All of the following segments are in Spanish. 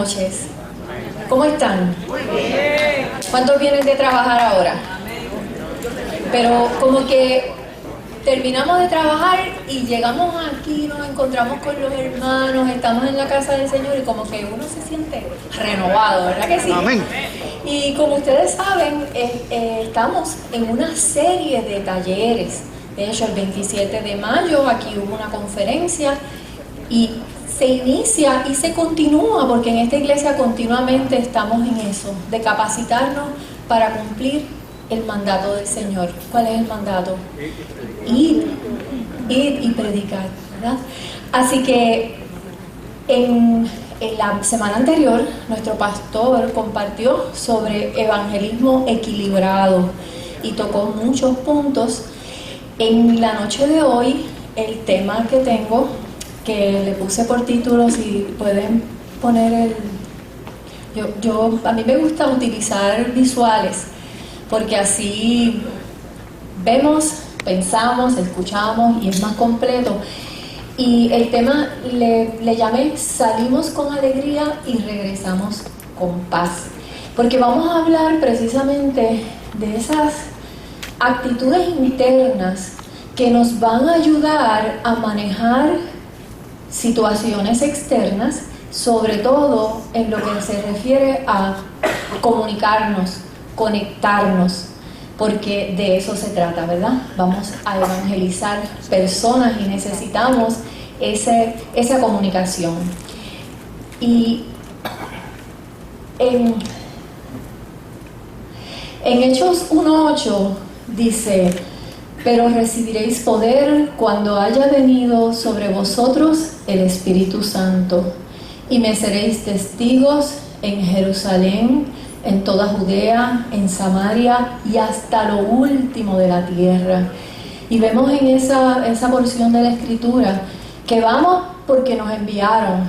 noches. ¿Cómo están? ¿Cuántos vienen de trabajar ahora? Pero como que terminamos de trabajar y llegamos aquí, nos encontramos con los hermanos, estamos en la casa del Señor y como que uno se siente renovado, ¿verdad que sí? Amén. Y como ustedes saben, estamos en una serie de talleres. De hecho, el 27 de mayo aquí hubo una conferencia y se inicia y se continúa, porque en esta iglesia continuamente estamos en eso, de capacitarnos para cumplir el mandato del Señor. ¿Cuál es el mandato? Ir y predicar, ¿verdad? Así que en la semana anterior nuestro pastor compartió sobre evangelismo equilibrado y tocó muchos puntos. En la noche de hoy el tema que tengo, que le puse por título, si pueden poner a mí me gusta utilizar visuales, porque así vemos, pensamos, escuchamos y es más completo. Y el tema le llamé Salimos con alegría y regresamos con paz, porque vamos a hablar precisamente de esas actitudes internas que nos van a ayudar a manejar situaciones externas, sobre todo en lo que se refiere a comunicarnos, conectarnos, porque de eso se trata, ¿verdad? Vamos a evangelizar personas y necesitamos esa comunicación. Y en Hechos 1:8 dice: pero recibiréis poder cuando haya venido sobre vosotros el Espíritu Santo, y me seréis testigos en Jerusalén, en toda Judea, en Samaria y hasta lo último de la tierra. Y vemos en esa porción de la Escritura que vamos porque nos enviaron,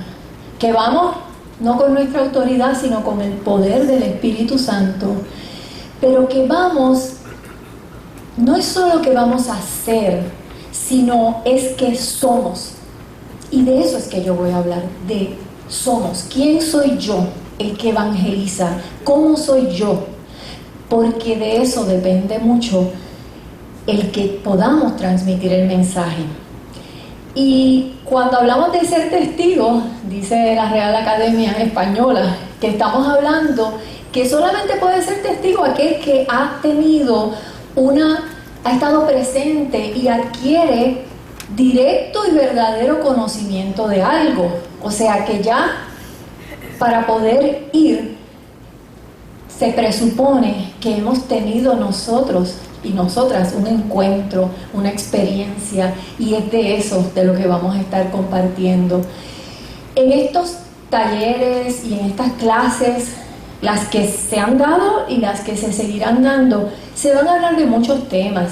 que vamos no con nuestra autoridad, sino con el poder del Espíritu Santo, pero que vamos, no es solo que vamos a hacer, sino es que somos. Y de eso es que yo voy a hablar, de somos. ¿Quién soy yo, el que evangeliza? ¿Cómo soy yo? Porque de eso depende mucho el que podamos transmitir el mensaje. Y cuando hablamos de ser testigos, dice la Real Academia Española, que estamos hablando que solamente puede ser testigo aquel que ha estado presente y adquiere directo y verdadero conocimiento de algo. O sea que ya para poder ir se presupone que hemos tenido nosotros y nosotras un encuentro, una experiencia, y es de eso de lo que vamos a estar compartiendo. En estos talleres y en estas clases, las que se han dado y las que se seguirán dando, se van a hablar de muchos temas.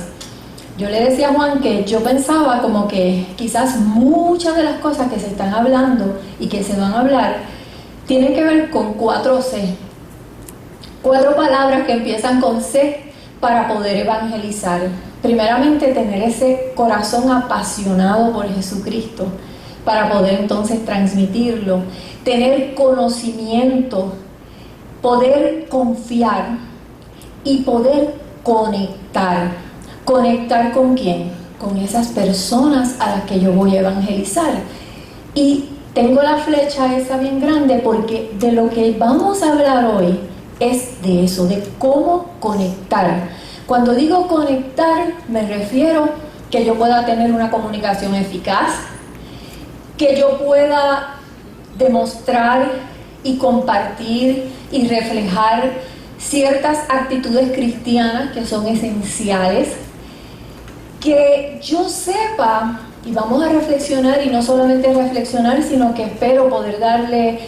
Yo le decía a Juan que yo pensaba como que quizás muchas de las cosas que se están hablando y que se van a hablar tienen que ver con 4C. 4 palabras que empiezan con C para poder evangelizar. Primeramente, tener ese corazón apasionado por Jesucristo para poder entonces transmitirlo. Tener conocimiento, poder confiar y poder conectar. ¿Conectar con quién? Con esas personas a las que yo voy a evangelizar. Y tengo la flecha esa bien grande porque de lo que vamos a hablar hoy es de eso, de cómo conectar. Cuando digo conectar, me refiero que yo pueda tener una comunicación eficaz, que yo pueda demostrar y compartir y reflejar ciertas actitudes cristianas que son esenciales, que yo sepa, y vamos a reflexionar, y no solamente reflexionar, sino que espero poder darle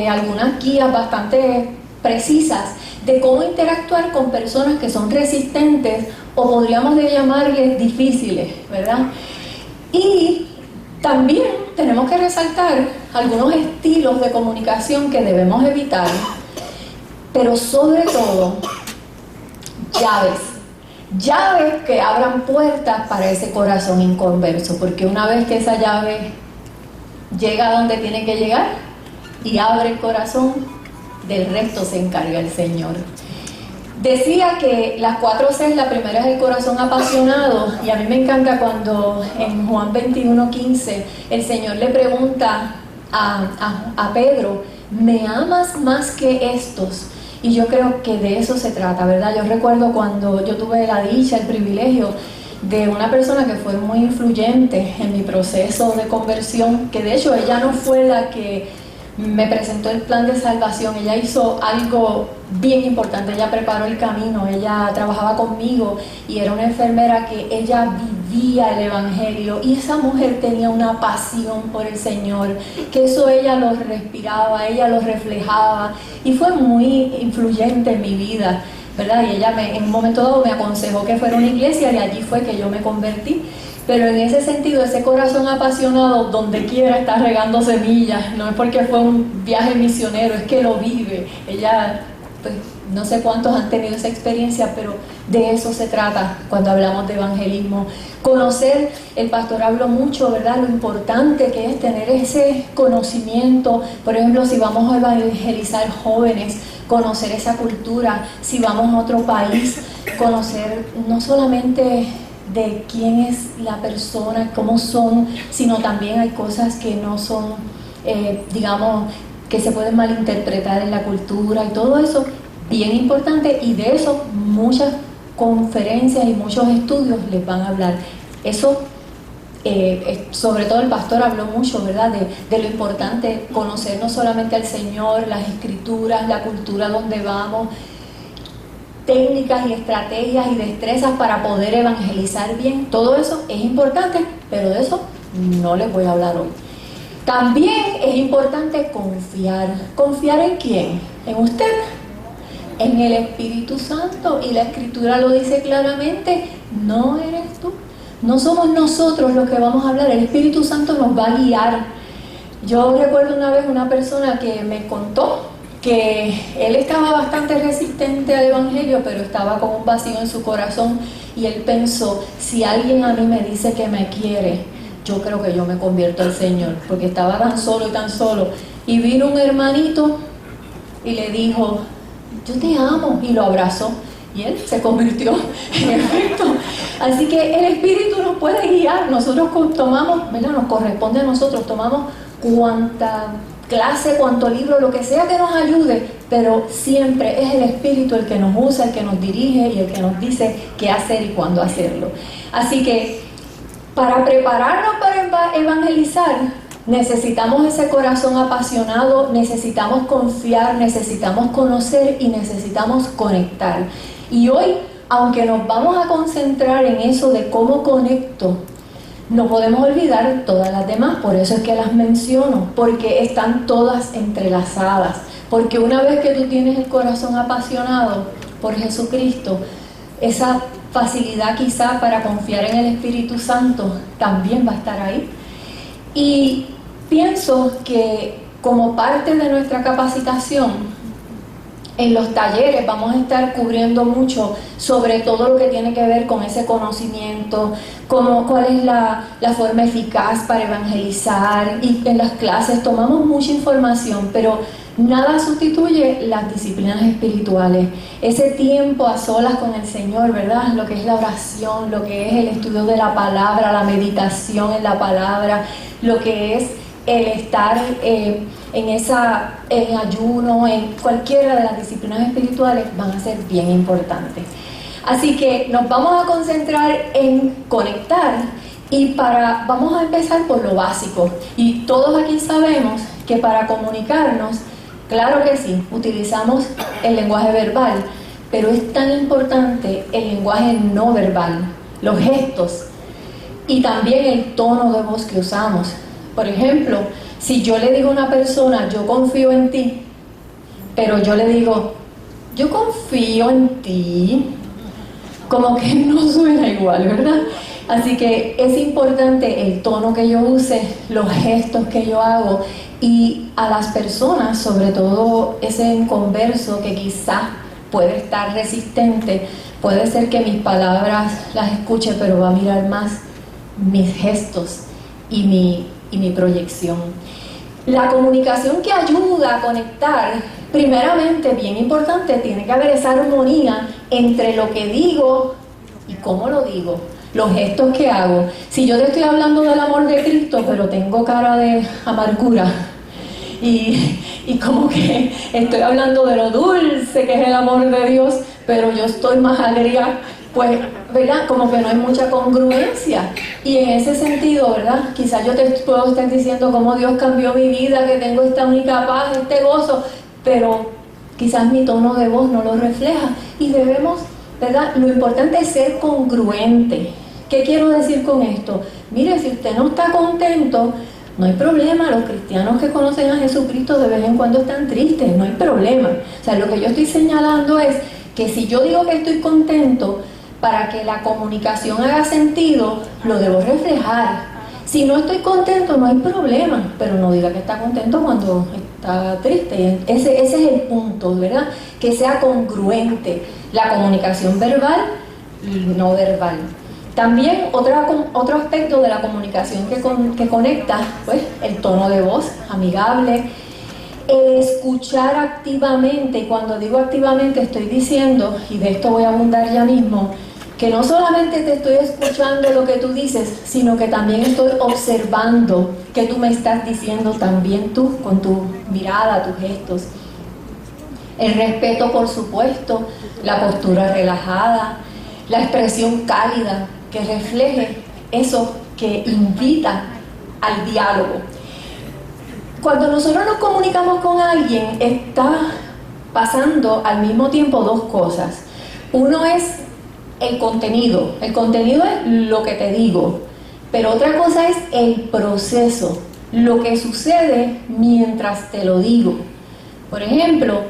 algunas guías bastante precisas de cómo interactuar con personas que son resistentes o podríamos llamarles difíciles, ¿verdad? Y también tenemos que resaltar algunos estilos de comunicación que debemos evitar, pero sobre todo llaves que abran puertas para ese corazón inconverso, porque una vez que esa llave llega a donde tiene que llegar, y abre el corazón, del resto se encarga el Señor. Decía que las 4 Cs, la primera es el corazón apasionado, y a mí me encanta cuando en Juan 21:15 el Señor le pregunta a Pedro: ¿me amas más que estos? Y yo creo que de eso se trata, ¿verdad? Yo recuerdo cuando yo tuve la dicha, el privilegio de una persona que fue muy influyente en mi proceso de conversión, que de hecho ella no fue la que me presentó el plan de salvación, ella hizo algo bien importante, ella preparó el camino, ella trabajaba conmigo y era una enfermera que ella vivía el Evangelio, y esa mujer tenía una pasión por el Señor, que eso ella lo respiraba, ella lo reflejaba, y fue muy influyente en mi vida, ¿verdad? Y ella en un momento dado me aconsejó que fuera a una iglesia, y allí fue que yo me convertí. Pero en ese sentido, ese corazón apasionado, donde quiera está regando semillas. No es porque fue un viaje misionero, es que lo vive. Ella, pues, no sé cuántos han tenido esa experiencia, pero de eso se trata cuando hablamos de evangelismo. Conocer, el pastor habló mucho, ¿verdad? Lo importante que es tener ese conocimiento. Por ejemplo, si vamos a evangelizar jóvenes, conocer esa cultura. Si vamos a otro país, conocer no solamente de quién es la persona, cómo son, sino también hay cosas que no son, digamos, que se pueden malinterpretar en la cultura, y todo eso bien importante, y de eso muchas conferencias y muchos estudios les van a hablar. Eso, sobre todo el pastor habló mucho, ¿verdad?, de lo importante conocer no solamente al Señor, las escrituras, la cultura donde vamos, técnicas y estrategias y destrezas para poder evangelizar bien. Todo eso es importante, pero de eso no les voy a hablar hoy. También es importante confiar. ¿Confiar en quién? ¿En usted? En el Espíritu Santo, y la Escritura lo dice claramente: no eres tú, no somos nosotros los que vamos a hablar, el Espíritu Santo nos va a guiar. Yo recuerdo una vez una persona que me contó que él estaba bastante resistente al Evangelio, pero estaba con un vacío en su corazón, y él pensó: si alguien a mí me dice que me quiere, yo creo que yo me convierto al Señor, porque estaba tan solo y tan solo. Y vino un hermanito y le dijo: yo te amo, y lo abrazó, y él se convirtió en efecto. Así que el Espíritu nos puede guiar. Nosotros tomamos, ¿verdad?, nos corresponde a nosotros, tomamos cuanta clase, cuanto libro, lo que sea que nos ayude, pero siempre es el Espíritu el que nos usa, el que nos dirige y el que nos dice qué hacer y cuándo hacerlo. Así que para prepararnos para evangelizar, necesitamos ese corazón apasionado, necesitamos confiar, necesitamos conocer y necesitamos conectar. Y hoy, aunque nos vamos a concentrar en eso de cómo conecto, no podemos olvidar todas las demás. Por eso es que las menciono, porque están todas entrelazadas. Porque una vez que tú tienes el corazón apasionado por Jesucristo, esa facilidad quizá para confiar en el Espíritu Santo también va a estar ahí. Y pienso que como parte de nuestra capacitación, en los talleres vamos a estar cubriendo mucho sobre todo lo que tiene que ver con ese conocimiento, cuál es la forma eficaz para evangelizar, y en las clases tomamos mucha información, pero nada sustituye las disciplinas espirituales, ese tiempo a solas con el Señor, ¿verdad? Lo que es la oración, lo que es el estudio de la palabra, la meditación en la palabra, lo que es el estar en ayuno, en cualquiera de las disciplinas espirituales, van a ser bien importantes. Así que nos vamos a concentrar en conectar, y vamos a empezar por lo básico. Y todos aquí sabemos que para comunicarnos, claro que sí, utilizamos el lenguaje verbal, pero es tan importante el lenguaje no verbal, los gestos y también el tono de voz que usamos. Por ejemplo, si yo le digo a una persona: yo confío en ti, pero yo le digo: yo confío en ti, como que no suena igual, ¿verdad? Así que es importante el tono que yo use, los gestos que yo hago, y a las personas, sobre todo ese inconverso que quizás puede estar resistente, puede ser que mis palabras las escuche, pero va a mirar más mis gestos y mi proyección. La comunicación que ayuda a conectar, primeramente, bien importante, tiene que haber esa armonía entre lo que digo y cómo lo digo, los gestos que hago. Si yo te estoy hablando del amor de Cristo, pero tengo cara de amargura y como que estoy hablando de lo dulce que es el amor de Dios, pero yo estoy más agria, pues, ¿verdad? Como que no hay mucha congruencia. Y en ese sentido, ¿verdad? Quizás yo te puedo estar diciendo cómo Dios cambió mi vida, que tengo esta única paz, este gozo, pero quizás mi tono de voz no lo refleja. Y debemos, ¿verdad? Lo importante es ser congruente. ¿Qué quiero decir con esto? Mire, si usted no está contento, no hay problema. Los cristianos que conocen a Jesucristo de vez en cuando están tristes, no hay problema. O sea, lo que yo estoy señalando es que si yo digo que estoy contento, para que la comunicación haga sentido, lo debo reflejar. Si no estoy contento, no hay problema, pero no diga que está contento cuando está triste. Ese es el punto, ¿verdad? Que sea congruente la comunicación verbal y no verbal. También otro aspecto de la comunicación que conecta, pues, el tono de voz amigable, el escuchar activamente. Cuando digo activamente estoy diciendo, y de esto voy a abundar ya mismo, que no solamente te estoy escuchando lo que tú dices, sino que también estoy observando que tú me estás diciendo también tú, con tu mirada, tus gestos. El respeto, por supuesto, la postura relajada, la expresión cálida, que refleje eso que invita al diálogo. Cuando nosotros nos comunicamos con alguien, está pasando al mismo tiempo dos cosas. Uno es el contenido es lo que te digo, pero otra cosa es el proceso, lo que sucede mientras te lo digo. Por ejemplo,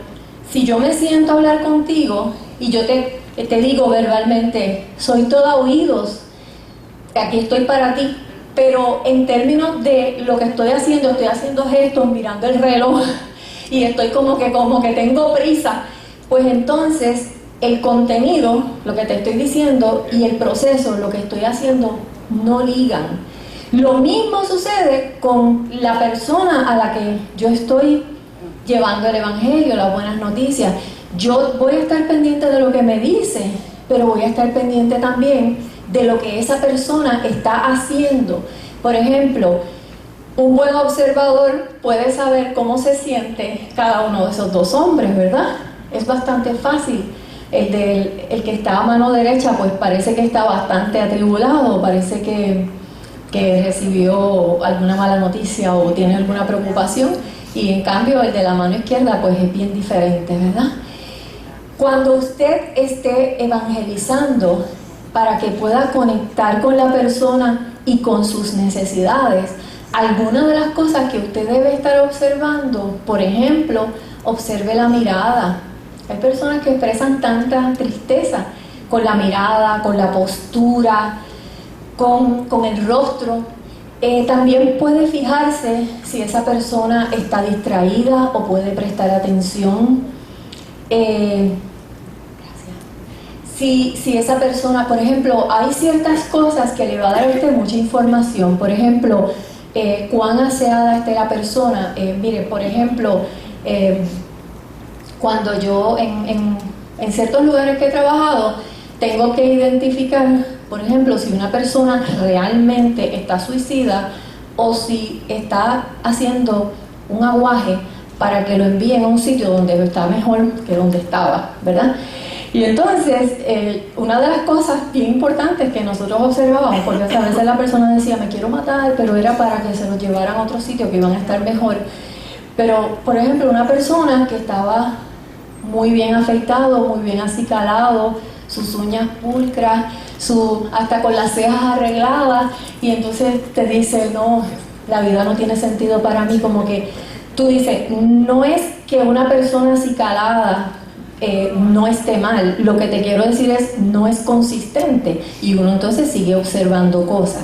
si yo me siento a hablar contigo y yo te digo verbalmente, soy toda oídos, aquí estoy para ti, pero en términos de lo que estoy haciendo gestos, mirando el reloj y estoy como que tengo prisa, pues entonces el contenido, lo que te estoy diciendo, y el proceso, lo que estoy haciendo, no ligan. Lo mismo sucede con la persona a la que yo estoy llevando el evangelio, las buenas noticias. Yo voy a estar pendiente de lo que me dice, pero voy a estar pendiente también de lo que esa persona está haciendo. Por ejemplo, un buen observador puede saber cómo se siente cada uno de esos dos hombres, ¿verdad? Es bastante fácil. El que está a mano derecha, pues parece que está bastante atribulado, parece que recibió alguna mala noticia o tiene alguna preocupación, y en cambio el de la mano izquierda, pues es bien diferente, ¿verdad? Cuando usted esté evangelizando, para que pueda conectar con la persona y con sus necesidades, algunas de las cosas que usted debe estar observando, por ejemplo, observe la mirada. Hay personas que expresan tanta tristeza con la mirada, con la postura, con el rostro. También puede fijarse si esa persona está distraída o puede prestar atención. Si esa persona, por ejemplo, hay ciertas cosas que le va a dar a usted mucha información. Por ejemplo, cuán aseada esté la persona. Mire, por ejemplo, cuando yo en ciertos lugares que he trabajado, tengo que identificar, por ejemplo, si una persona realmente está suicida o si está haciendo un aguaje para que lo envíen a un sitio donde está mejor que donde estaba, ¿verdad? Y entonces, una de las cosas bien importantes que nosotros observábamos, porque a veces la persona decía, me quiero matar, pero era para que se lo llevaran a otro sitio que iban a estar mejor. Pero, por ejemplo, una persona que estaba muy bien afeitado, muy bien acicalado, sus uñas pulcras, hasta con las cejas arregladas, y entonces te dice, no, la vida no tiene sentido para mí. Como que tú dices, no es que una persona acicalada no esté mal, lo que te quiero decir es, no es consistente, y uno entonces sigue observando cosas.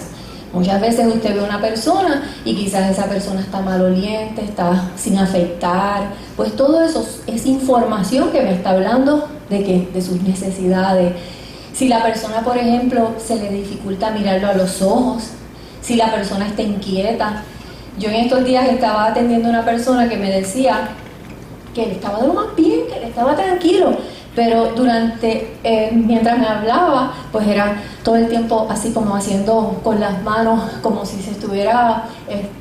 Muchas veces usted ve a una persona y quizás esa persona está maloliente, está sin afeitar, pues todo eso es información que me está hablando de sus necesidades. Si la persona, por ejemplo, se le dificulta mirarlo a los ojos, si la persona está inquieta, Yo en estos días estaba atendiendo a una persona que me decía que él estaba de lo más bien, que él estaba tranquilo, pero mientras me hablaba, pues era todo el tiempo así como haciendo con las manos, como si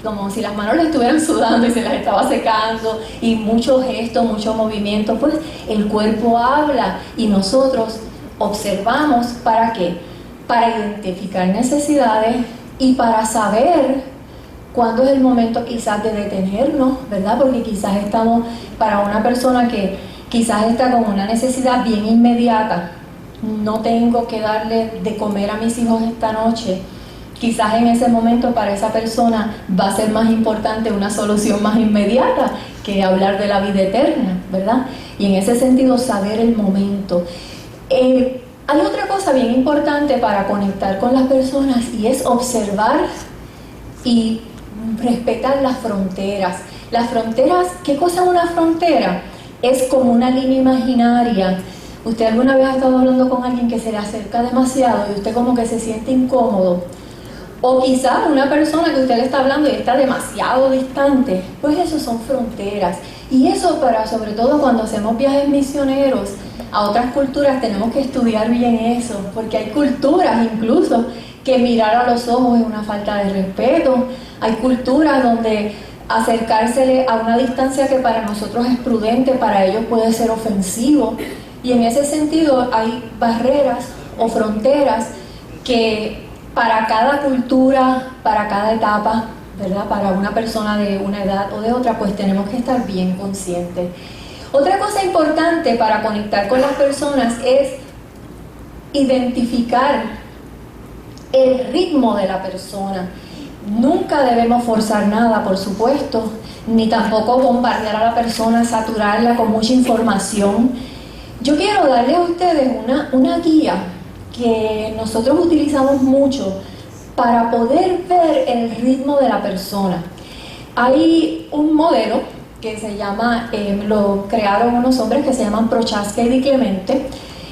como si las manos le estuvieran sudando y se las estaba secando, y muchos gestos, mucho movimiento. Pues el cuerpo habla y nosotros observamos. ¿Para qué? Para identificar necesidades y para saber cuándo es el momento quizás de detenernos, ¿verdad? Porque quizás estamos, para una persona que quizás está con una necesidad bien inmediata, no tengo que darle de comer a mis hijos esta noche, quizás en ese momento para esa persona va a ser más importante una solución más inmediata que hablar de la vida eterna, ¿verdad? Y en ese sentido, saber el momento. Hay otra cosa bien importante para conectar con las personas, y es observar y respetar las fronteras. Las fronteras, ¿qué cosa es una frontera? Es como una línea imaginaria. Usted alguna vez ha estado hablando con alguien que se le acerca demasiado y usted como que se siente incómodo, o quizás una persona que usted le está hablando y está demasiado distante. Pues eso son fronteras, y eso sobre todo cuando hacemos viajes misioneros a otras culturas, tenemos que estudiar bien eso, porque hay culturas incluso que mirar a los ojos es una falta de respeto. Hay culturas donde acercársele a una distancia que para nosotros es prudente, para ellos puede ser ofensivo. Y en ese sentido hay barreras o fronteras que para cada cultura, para cada etapa, ¿verdad? Para una persona de una edad o de otra, pues tenemos que estar bien conscientes. Otra cosa importante para conectar con las personas es identificar el ritmo de la persona. Nunca debemos forzar nada, por supuesto, ni tampoco bombardear a la persona, saturarla con mucha información. Yo quiero darle a ustedes una guía que nosotros utilizamos mucho para poder ver el ritmo de la persona. Hay un modelo que se llama, lo crearon unos hombres que se llaman Prochaska y Di Clemente,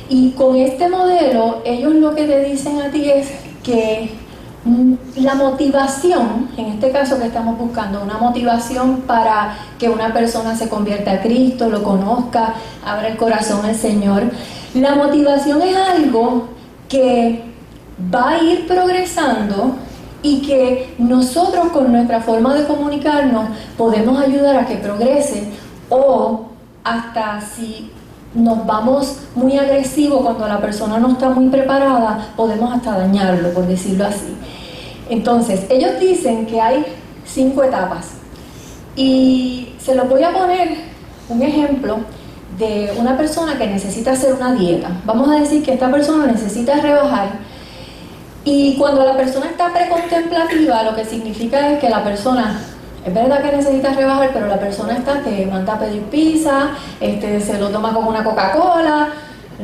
y con este modelo ellos lo que te dicen a ti es que la motivación, en este caso que estamos buscando, una motivación para que una persona se convierta a Cristo, lo conozca, abra el corazón al Señor. La motivación es algo que va a ir progresando y que nosotros con nuestra forma de comunicarnos podemos ayudar a que progrese, o hasta si nos vamos muy agresivos cuando la persona no está muy preparada, podemos hasta dañarlo, por decirlo así. Entonces, ellos dicen que hay 5 etapas, y se los voy a poner un ejemplo de una persona que necesita hacer una dieta. Vamos a decir que esta persona necesita rebajar, y cuando la persona está precontemplativa, lo que significa es que la persona, es verdad que necesita rebajar, pero la persona está que manda a pedir pizza, se lo toma con una Coca-Cola,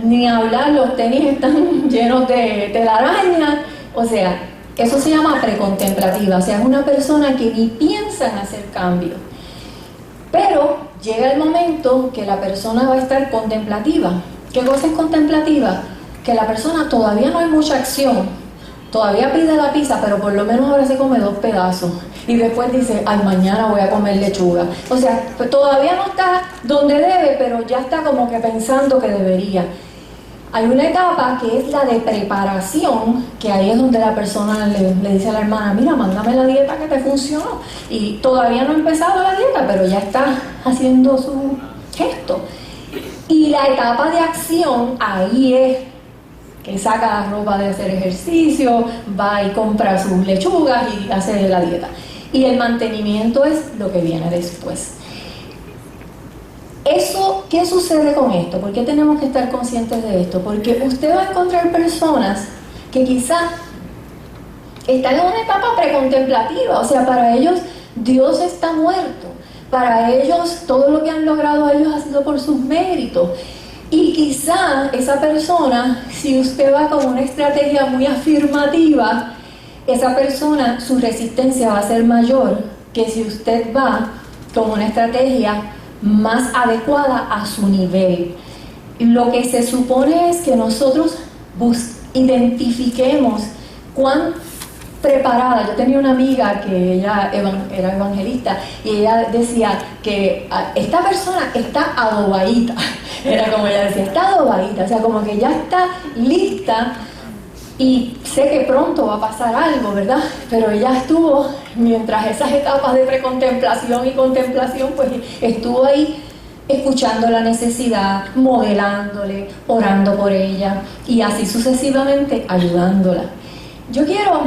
ni hablar, los tenis están llenos de telaraña. O sea, eso se llama precontemplativa, o sea, es una persona que ni piensa en hacer cambios. Pero llega el momento que la persona va a estar contemplativa. ¿Qué cosa es contemplativa? Que la persona todavía no hay mucha acción, todavía pide la pizza, pero por lo menos ahora se come 2 pedazos. Y después dice, ay, mañana voy a comer lechuga. O sea, pues todavía no está donde debe, pero ya está como que pensando que debería. Hay una etapa que es la de preparación, que ahí es donde la persona le dice a la hermana, mira, mándame la dieta que te funcionó. Y todavía no ha empezado la dieta, pero ya está haciendo su gesto. Y la etapa de acción, ahí es que saca la ropa de hacer ejercicio, va y compra sus lechugas y hace la dieta. Y el mantenimiento es lo que viene después. ¿Qué sucede con esto? ¿Por qué tenemos que estar conscientes de esto? Porque usted va a encontrar personas que quizás están en una etapa precontemplativa, o sea, para ellos Dios está muerto, para ellos todo lo que han logrado ellos ha sido por sus méritos. Y quizá esa persona, si usted va con una estrategia muy afirmativa, esa persona, su resistencia va a ser mayor que si usted va con una estrategia más adecuada a su nivel. Lo que se supone es que nosotros identifiquemos preparada. Yo tenía una amiga que ella era evangelista y ella decía que esta persona está adobadita. Era como ella decía, está adobadita, o sea, como que ya está lista y sé que pronto va a pasar algo, ¿verdad? Pero ella estuvo, mientras esas etapas de precontemplación y contemplación, pues estuvo ahí escuchando la necesidad, modelándole, orando por ella y así sucesivamente ayudándola. Yo quiero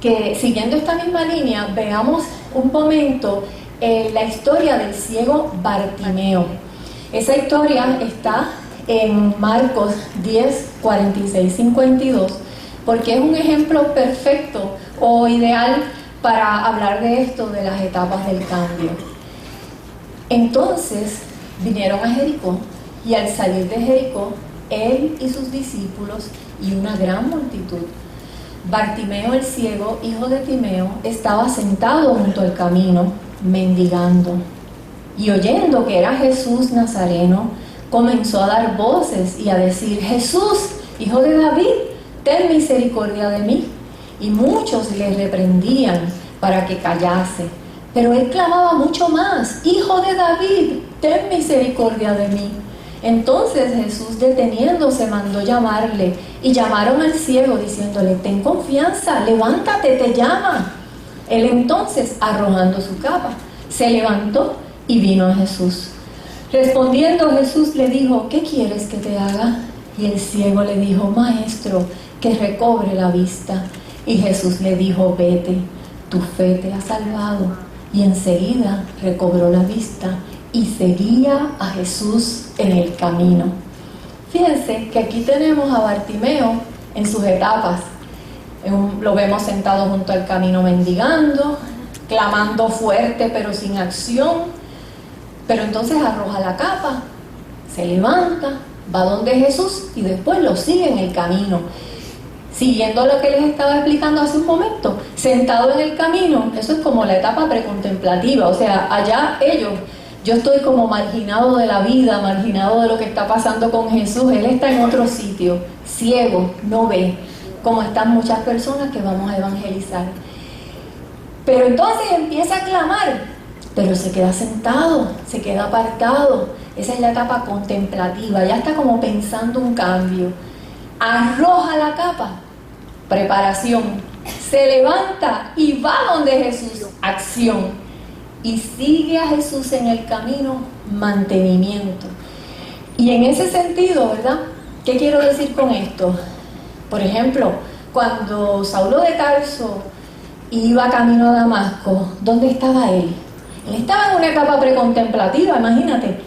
que, siguiendo esta misma línea, veamos un momento la historia del ciego Bartimeo. Esa historia está en Marcos 10, 46, 52, porque es un ejemplo perfecto o ideal para hablar de esto, de las etapas del cambio. Entonces vinieron a Jericó, y al salir de Jericó, él y sus discípulos y una gran multitud, Bartimeo el ciego, hijo de Timeo, estaba sentado junto al camino, mendigando. Y oyendo que era Jesús Nazareno, comenzó a dar voces y a decir: Jesús, hijo de David, ten misericordia de mí. Y muchos le reprendían para que callase. Pero él clamaba mucho más: Hijo de David, ten misericordia de mí. Entonces Jesús, deteniéndose, mandó llamarle, y llamaron al ciego diciéndole: ten confianza, levántate, te llama. Él entonces, arrojando su capa, se levantó y vino a Jesús. Respondiendo Jesús le dijo: ¿qué quieres que te haga? Y el ciego le dijo: Maestro, que recobre la vista. Y Jesús le dijo: vete, tu fe te ha salvado. Y enseguida recobró la vista y seguía a Jesús en el camino. Fíjense que aquí tenemos a Bartimeo en sus etapas. Lo vemos sentado junto al camino mendigando, clamando fuerte pero sin acción. Pero entonces arroja la capa, se levanta, va donde Jesús y después lo sigue en el camino. Siguiendo lo que les estaba explicando hace un momento, sentado en el camino, eso es como la etapa precontemplativa, o sea, allá yo estoy como marginado de la vida, marginado de lo que está pasando con Jesús, él está en otro sitio, ciego, no ve, como están muchas personas que vamos a evangelizar. Pero entonces empieza a clamar, pero se queda sentado, se queda apartado. Esa es la etapa contemplativa, ya está como pensando un cambio. Arroja la capa, preparación, se levanta y va donde Jesús, acción, y sigue a Jesús en el camino, mantenimiento. Y en ese sentido, ¿verdad? ¿Qué quiero decir con esto? Por ejemplo, cuando Saulo de Tarso iba camino a Damasco, ¿dónde estaba él? Él estaba en una etapa precontemplativa, imagínate,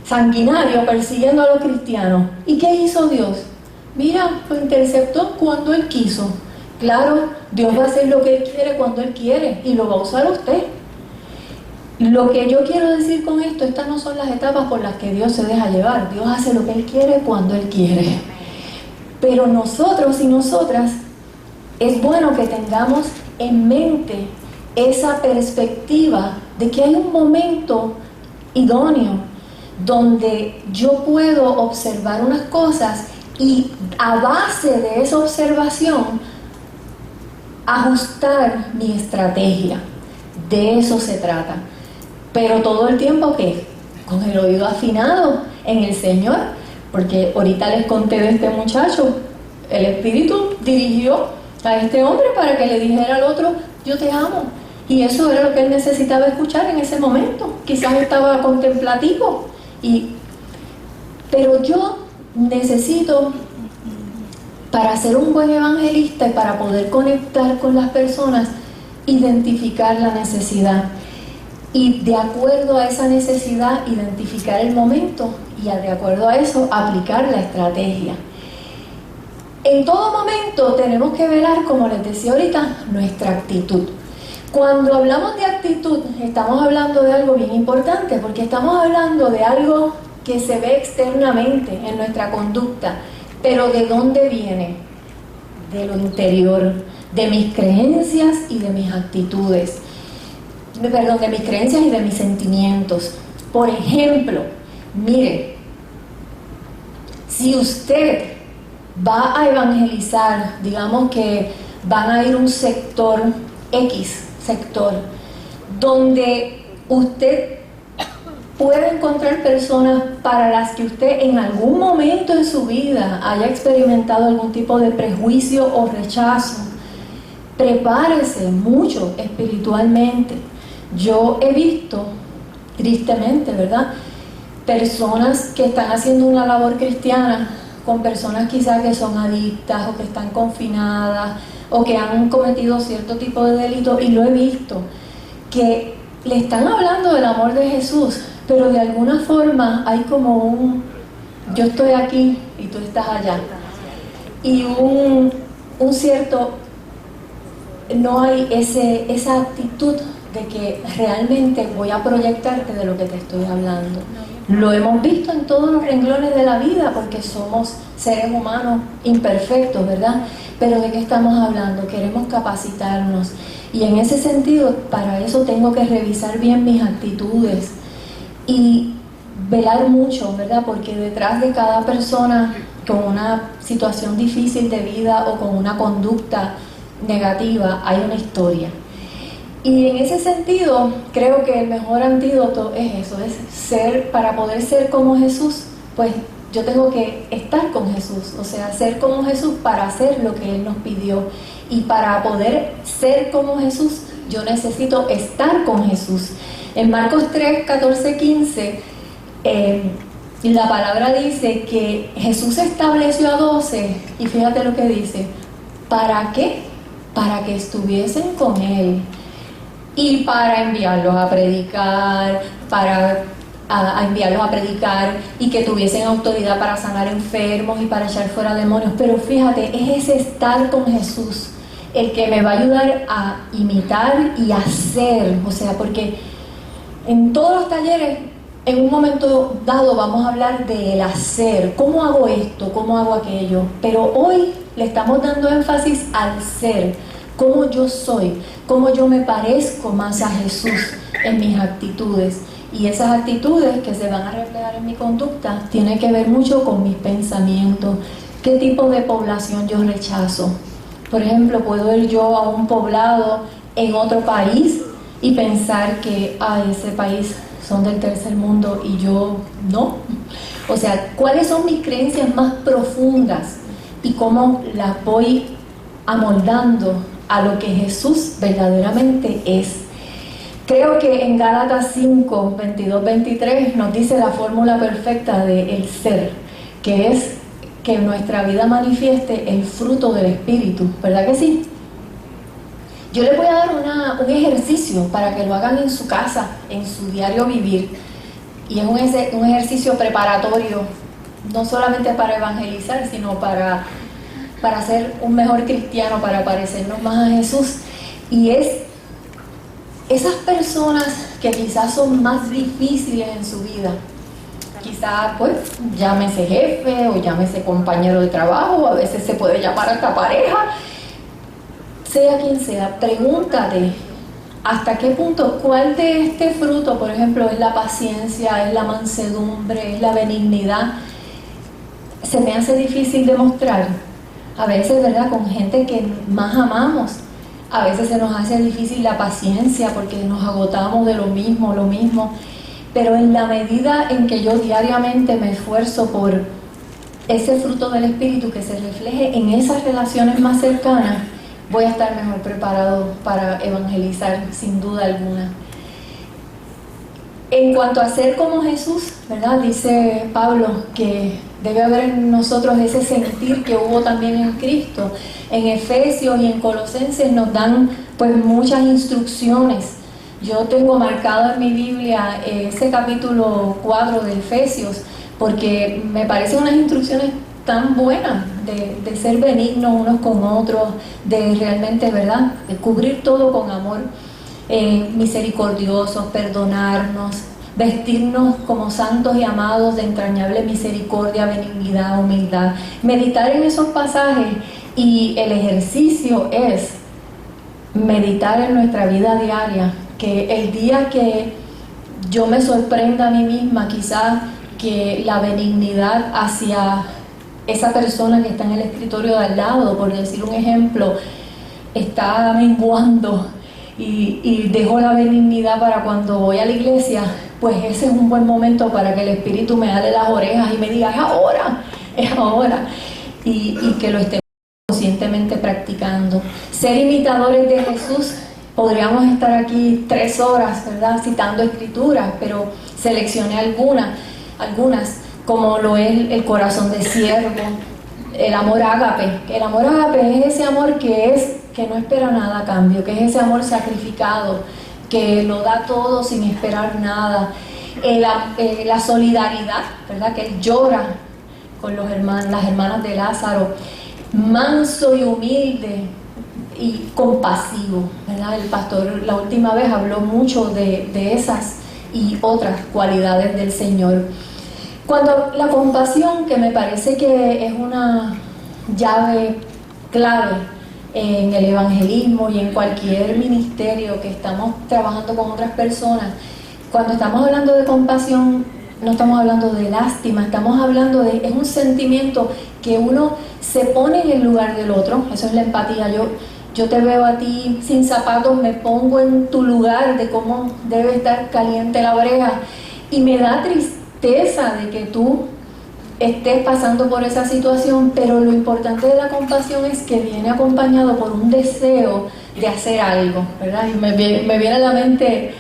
sanguinario, persiguiendo a los cristianos. ¿Y qué hizo Dios? Mira, lo interceptó cuando Él quiso. Claro, Dios va a hacer lo que Él quiere cuando Él quiere y lo va a usar usted. Lo que yo quiero decir con esto, estas no son las etapas por las que Dios se deja llevar. Dios hace lo que Él quiere cuando Él quiere. Pero nosotros y nosotras, es bueno que tengamos en mente esa perspectiva de que hay un momento idóneo donde yo puedo observar unas cosas y a base de esa observación ajustar mi estrategia. De eso se trata. Pero todo el tiempo, ¿qué? Con el oído afinado en el Señor, porque ahorita les conté de este muchacho. El Espíritu dirigió a este hombre para que le dijera al otro: yo te amo. Y eso era lo que él necesitaba escuchar en ese momento. Quizás estaba contemplativo. Pero yo necesito, para ser un buen evangelista y para poder conectar con las personas, identificar la necesidad. Y de acuerdo a esa necesidad, identificar el momento y de acuerdo a eso, aplicar la estrategia. En todo momento tenemos que velar, como les decía ahorita, nuestra actitud. Cuando hablamos de actitud, estamos hablando de algo bien importante, porque estamos hablando de algo que se ve externamente en nuestra conducta, pero ¿de dónde viene? De lo interior, de mis creencias y de mis actitudes. De mis creencias y de mis sentimientos. Por ejemplo, mire, si usted va a evangelizar, digamos que van a ir a un sector X, sector, donde usted puede encontrar personas para las que usted en algún momento en su vida haya experimentado algún tipo de prejuicio o rechazo. Prepárese mucho espiritualmente. Yo he visto, tristemente, ¿verdad?, personas que están haciendo una labor cristiana con personas quizás que son adictas o que están confinadas o que han cometido cierto tipo de delito, y lo he visto, que le están hablando del amor de Jesús, pero de alguna forma hay como un yo estoy aquí y tú estás allá, y un cierto, no hay esa actitud de que realmente voy a proyectarte de lo que te estoy hablando. Lo hemos visto en todos los renglones de la vida porque somos seres humanos imperfectos, ¿verdad? Pero ¿de qué estamos hablando? Queremos capacitarnos, y en ese sentido, para eso tengo que revisar bien mis actitudes y velar mucho, ¿verdad? Porque detrás de cada persona con una situación difícil de vida o con una conducta negativa hay una historia. Y en ese sentido, creo que el mejor antídoto es eso, es ser, para poder ser como Jesús, pues yo tengo que estar con Jesús, o sea, ser como Jesús para hacer lo que Él nos pidió. Y para poder ser como Jesús, yo necesito estar con Jesús. En Marcos 3, 14, 15, la palabra dice que Jesús estableció a 12, y fíjate lo que dice, ¿para qué? Para que estuviesen con Él. Y para enviarlos a predicar, a enviarlos a predicar, y que tuviesen autoridad para sanar enfermos y para echar fuera demonios. Pero fíjate, es ese estar con Jesús el que me va a ayudar a imitar y hacer. O sea, porque en todos los talleres, en un momento dado vamos a hablar del hacer, cómo hago esto, cómo hago aquello, pero hoy le estamos dando énfasis al ser, cómo yo soy, cómo yo me parezco más a Jesús en mis actitudes. Y esas actitudes que se van a reflejar en mi conducta tienen que ver mucho con mis pensamientos. ¿Qué tipo de población yo rechazo? Por ejemplo, puedo ir yo a un poblado en otro país y pensar que ese país son del tercer mundo y yo no. O sea, ¿cuáles son mis creencias más profundas y cómo las voy amoldando a lo que Jesús verdaderamente es? Creo que en Gálatas 5, 22, 23 nos dice la fórmula perfecta del ser, que es que nuestra vida manifieste el fruto del Espíritu, ¿verdad que sí? Yo les voy a dar un ejercicio para que lo hagan en su casa, en su diario vivir, y es un ejercicio preparatorio, no solamente para evangelizar, sino para ser un mejor cristiano, para parecernos más a Jesús. Y es esas personas que quizás son más difíciles en su vida, quizás pues llámese jefe o llámese compañero de trabajo, o a veces se puede llamar hasta pareja, sea quien sea, pregúntate hasta qué punto, cuál de este fruto, por ejemplo, es la paciencia, es la mansedumbre, es la benignidad, se me hace difícil demostrar. A veces, ¿verdad?, con gente que más amamos, a veces se nos hace difícil la paciencia porque nos agotamos de lo mismo, pero en la medida en que yo diariamente me esfuerzo por ese fruto del Espíritu que se refleje en esas relaciones más cercanas, voy a estar mejor preparado para evangelizar, sin duda alguna. En cuanto a ser como Jesús, ¿verdad?, dice Pablo que debe haber en nosotros ese sentir que hubo también en Cristo. En Efesios y en Colosenses nos dan pues muchas instrucciones. Yo tengo marcado en mi Biblia ese capítulo 4 de Efesios, porque me parecen unas instrucciones tan buenas de ser benignos unos con otros, de realmente, ¿verdad?, de cubrir todo con amor, misericordiosos, perdonarnos, vestirnos como santos y amados de entrañable misericordia, benignidad, humildad. Meditar en esos pasajes, y el ejercicio es meditar en nuestra vida diaria, que el día que yo me sorprenda a mí misma, quizás que la benignidad hacia esa persona que está en el escritorio de al lado, por decir un ejemplo, está menguando y dejo la benignidad para cuando voy a la iglesia, pues ese es un buen momento para que el Espíritu me jale las orejas y me diga, es ahora, y que lo estemos conscientemente practicando. Ser imitadores de Jesús, podríamos estar aquí 3 horas, ¿verdad?, citando escrituras, pero seleccioné algunas, como lo es el corazón de siervo, el amor ágape. El amor ágape es ese amor que no espera nada a cambio, que es ese amor sacrificado, que lo da todo sin esperar nada. La solidaridad, ¿verdad?, que él llora con las hermanas de Lázaro, manso y humilde y compasivo, ¿verdad? El pastor la última vez habló mucho de esas y otras cualidades del Señor. Cuando la compasión, que me parece que es una llave clave en el evangelismo y en cualquier ministerio que estamos trabajando con otras personas, cuando estamos hablando de compasión, no estamos hablando de lástima, estamos hablando es un sentimiento que uno se pone en el lugar del otro. Eso es la empatía. Yo te veo a ti sin zapatos, me pongo en tu lugar de cómo debe estar caliente la brea y me da tristeza de que tú estés pasando por esa situación, pero lo importante de la compasión es que viene acompañado por un deseo de hacer algo, ¿verdad? Y me viene a la mente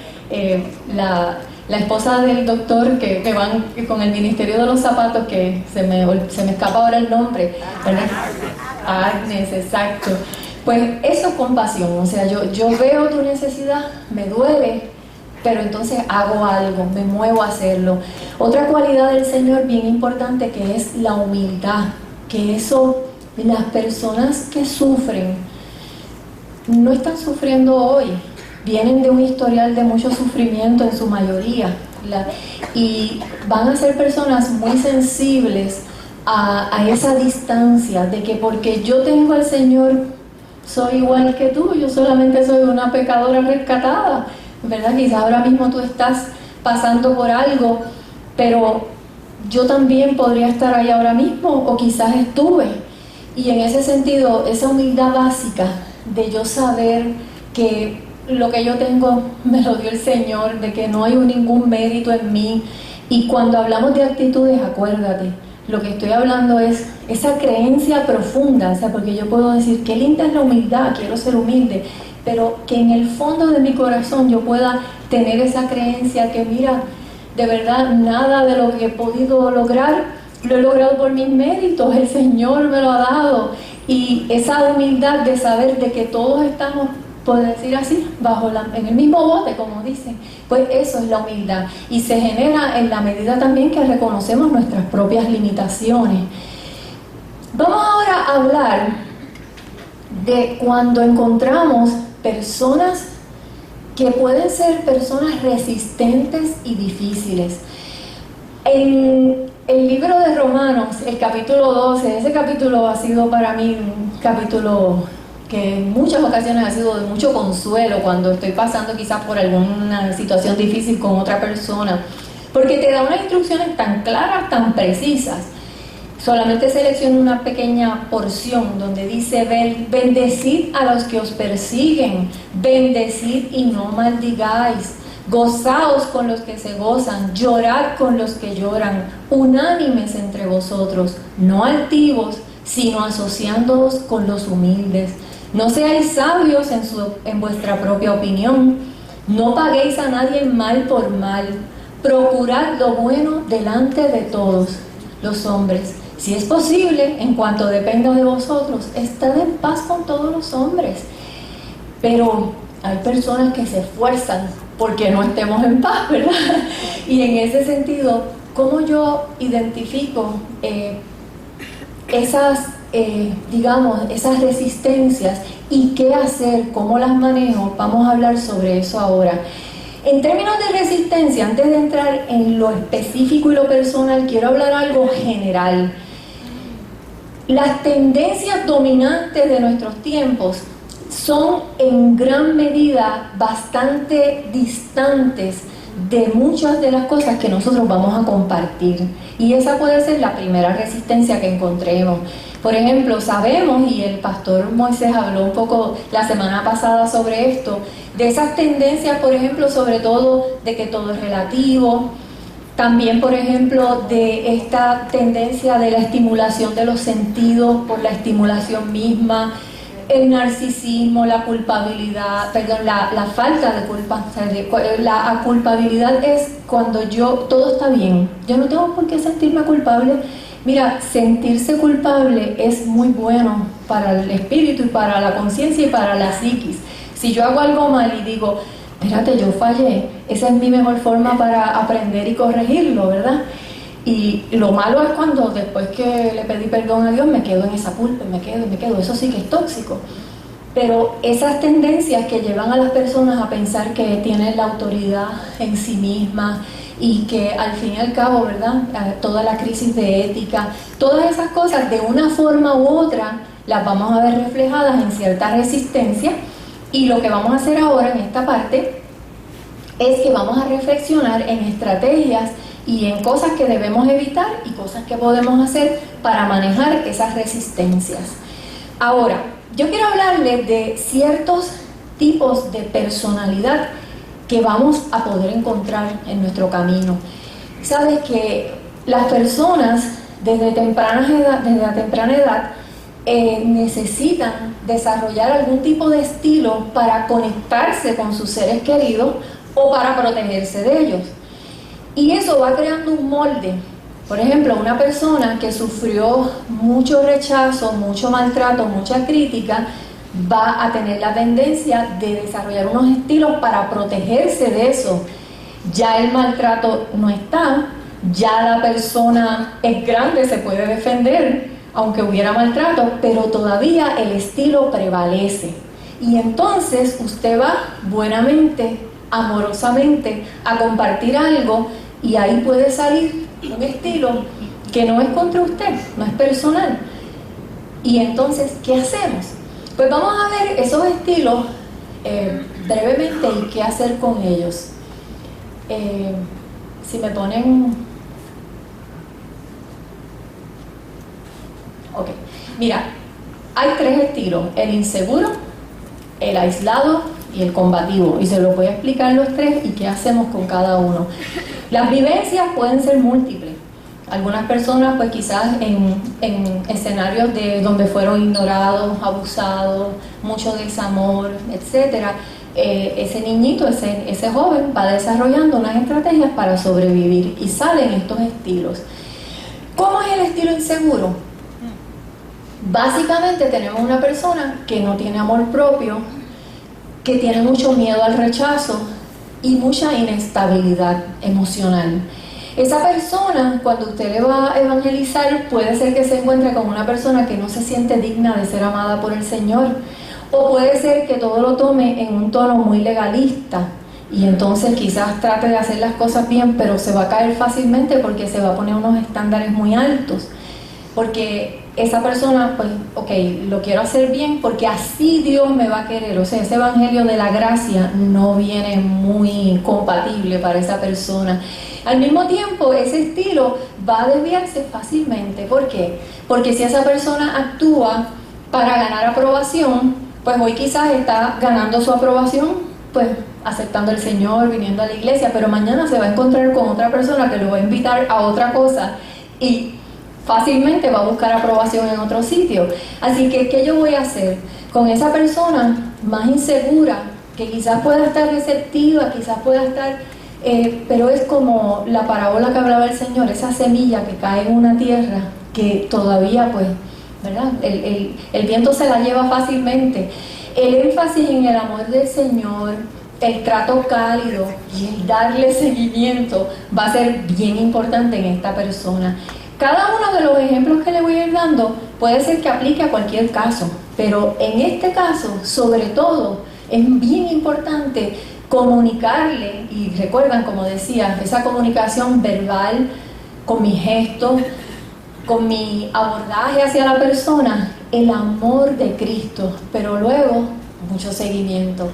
la esposa del doctor que van con el ministerio de los zapatos, que se me escapa ahora el nombre, ¿verdad? Agnes, exacto. Pues eso es compasión, o sea, yo veo tu necesidad, me duele, pero entonces hago algo, me muevo a hacerlo. Otra cualidad del Señor bien importante, que es la humildad, que las personas que sufren no están sufriendo hoy, vienen de un historial de mucho sufrimiento en su mayoría, y van a ser personas muy sensibles a esa distancia de que porque yo tengo al Señor soy igual que tú, yo solamente soy una pecadora rescatada, ¿verdad? Quizás ahora mismo tú estás pasando por algo, pero yo también podría estar ahí ahora mismo, o quizás estuve. Y en ese sentido, esa humildad básica de yo saber que lo que yo tengo me lo dio el Señor, de que no hay ningún mérito en mí. Y cuando hablamos de actitudes, acuérdate, lo que estoy hablando es esa creencia profunda, o sea, porque yo puedo decir, qué linda es la humildad, quiero ser humilde, pero que en el fondo de mi corazón yo pueda tener esa creencia que, mira, de verdad, nada de lo que he podido lograr, lo he logrado por mis méritos, el Señor me lo ha dado. Y esa humildad de saber de que todos estamos, por decir así, en el mismo bote, como dicen, pues eso es la humildad. Y se genera en la medida también que reconocemos nuestras propias limitaciones. Vamos ahora a hablar de cuando encontramos personas que pueden ser personas resistentes y difíciles. En el libro de Romanos, el capítulo 12, ese capítulo ha sido para mí un capítulo que en muchas ocasiones ha sido de mucho consuelo cuando estoy pasando quizás por alguna situación difícil con otra persona, porque te da unas instrucciones tan claras, tan precisas. Solamente selecciono una pequeña porción donde dice: bendecid a los que os persiguen, bendecid y no maldigáis, gozaos con los que se gozan, llorad con los que lloran, unánimes entre vosotros, no altivos, sino asociándoos con los humildes. No seáis sabios en vuestra propia opinión, no paguéis a nadie mal por mal, procurad lo bueno delante de todos los hombres. Si es posible, en cuanto dependa de vosotros, estad en paz con todos los hombres. Pero hay personas que se esfuerzan porque no estemos en paz, ¿verdad? Y en ese sentido, ¿cómo yo identifico esas resistencias y qué hacer, cómo las manejo? Vamos a hablar sobre eso ahora. En términos de resistencia, antes de entrar en lo específico y lo personal, quiero hablar algo general. Las tendencias dominantes de nuestros tiempos son en gran medida bastante distantes de muchas de las cosas que nosotros vamos a compartir. Y esa puede ser la primera resistencia que encontremos. Por ejemplo, sabemos, y el pastor Moisés habló un poco la semana pasada sobre esto, de esas tendencias, por ejemplo, sobre todo de que todo es relativo. También, por ejemplo, de esta tendencia de la estimulación de los sentidos por la estimulación misma, el narcisismo, la culpabilidad, la falta de culpa. La culpabilidad es cuando todo está bien, yo no tengo por qué sentirme culpable. Mira, sentirse culpable es muy bueno para el espíritu y para la conciencia y para la psiquis. Si yo hago algo mal y digo, espérate, yo fallé, esa es mi mejor forma para aprender y corregirlo, ¿verdad? Y lo malo es cuando después que le pedí perdón a Dios me quedo en esa culpa, me quedo, eso sí que es tóxico. Pero esas tendencias que llevan a las personas a pensar que tienen la autoridad en sí mismas y que al fin y al cabo, ¿verdad? Toda la crisis de ética, todas esas cosas de una forma u otra las vamos a ver reflejadas en cierta resistencia. Y lo que vamos a hacer ahora en esta parte es que vamos a reflexionar en estrategias y en cosas que debemos evitar y cosas que podemos hacer para manejar esas resistencias. Ahora, yo quiero hablarles de ciertos tipos de personalidad que vamos a poder encontrar en nuestro camino. Sabes que las personas desde temprana edad necesitan desarrollar algún tipo de estilo para conectarse con sus seres queridos o para protegerse de ellos. Y eso va creando un molde. Por ejemplo, una persona que sufrió mucho rechazo, mucho maltrato, mucha crítica, va a tener la tendencia de desarrollar unos estilos para protegerse de eso. Ya el maltrato no está, ya la persona es grande, se puede defender, aunque hubiera maltrato, pero todavía el estilo prevalece. Y entonces usted va buenamente, amorosamente, a compartir algo y ahí puede salir un estilo que no es contra usted, no es personal. Y entonces, ¿qué hacemos? Pues vamos a ver esos estilos brevemente y qué hacer con ellos. Si me ponen... Ok, mira, hay tres estilos: el inseguro, el aislado y el combativo, y se los voy a explicar los tres y qué hacemos con cada uno. Las vivencias pueden ser múltiples. Algunas personas pues quizás en escenarios donde fueron ignorados, abusados, mucho desamor, etcétera, ese niñito, ese joven va desarrollando unas estrategias para sobrevivir y salen estos estilos. ¿Cómo es el estilo inseguro? Básicamente tenemos una persona que no tiene amor propio, que tiene mucho miedo al rechazo y mucha inestabilidad emocional. Esa persona, cuando usted le va a evangelizar, puede ser que se encuentre con una persona que no se siente digna de ser amada por el Señor, o puede ser que todo lo tome en un tono muy legalista y entonces quizás trate de hacer las cosas bien, pero se va a caer fácilmente porque se va a poner unos estándares muy altos, porque esa persona, pues, ok, lo quiero hacer bien porque así Dios me va a querer. O sea, ese evangelio de la gracia no viene muy compatible para esa persona. Al mismo tiempo, ese estilo va a desviarse fácilmente. ¿Por qué? Porque si esa persona actúa para ganar aprobación, pues hoy quizás está ganando su aprobación, pues aceptando al Señor, viniendo a la iglesia, pero mañana se va a encontrar con otra persona que lo va a invitar a otra cosa y fácilmente va a buscar aprobación en otro sitio. Así que, ¿qué yo voy a hacer con esa persona más insegura, que quizás pueda estar receptiva, quizás pueda estar, pero es como la parábola que hablaba el Señor, esa semilla que cae en una tierra que todavía, pues, ¿verdad? El viento se la lleva fácilmente. El énfasis en el amor del Señor, el trato cálido y el darle seguimiento va a ser bien importante en esta persona. Cada uno de los ejemplos que le voy a ir dando puede ser que aplique a cualquier caso, pero en este caso, sobre todo, es bien importante comunicarle, y recuerdan, como decía, esa comunicación verbal, con mis gestos, con mi abordaje hacia la persona, el amor de Cristo, pero luego mucho seguimiento.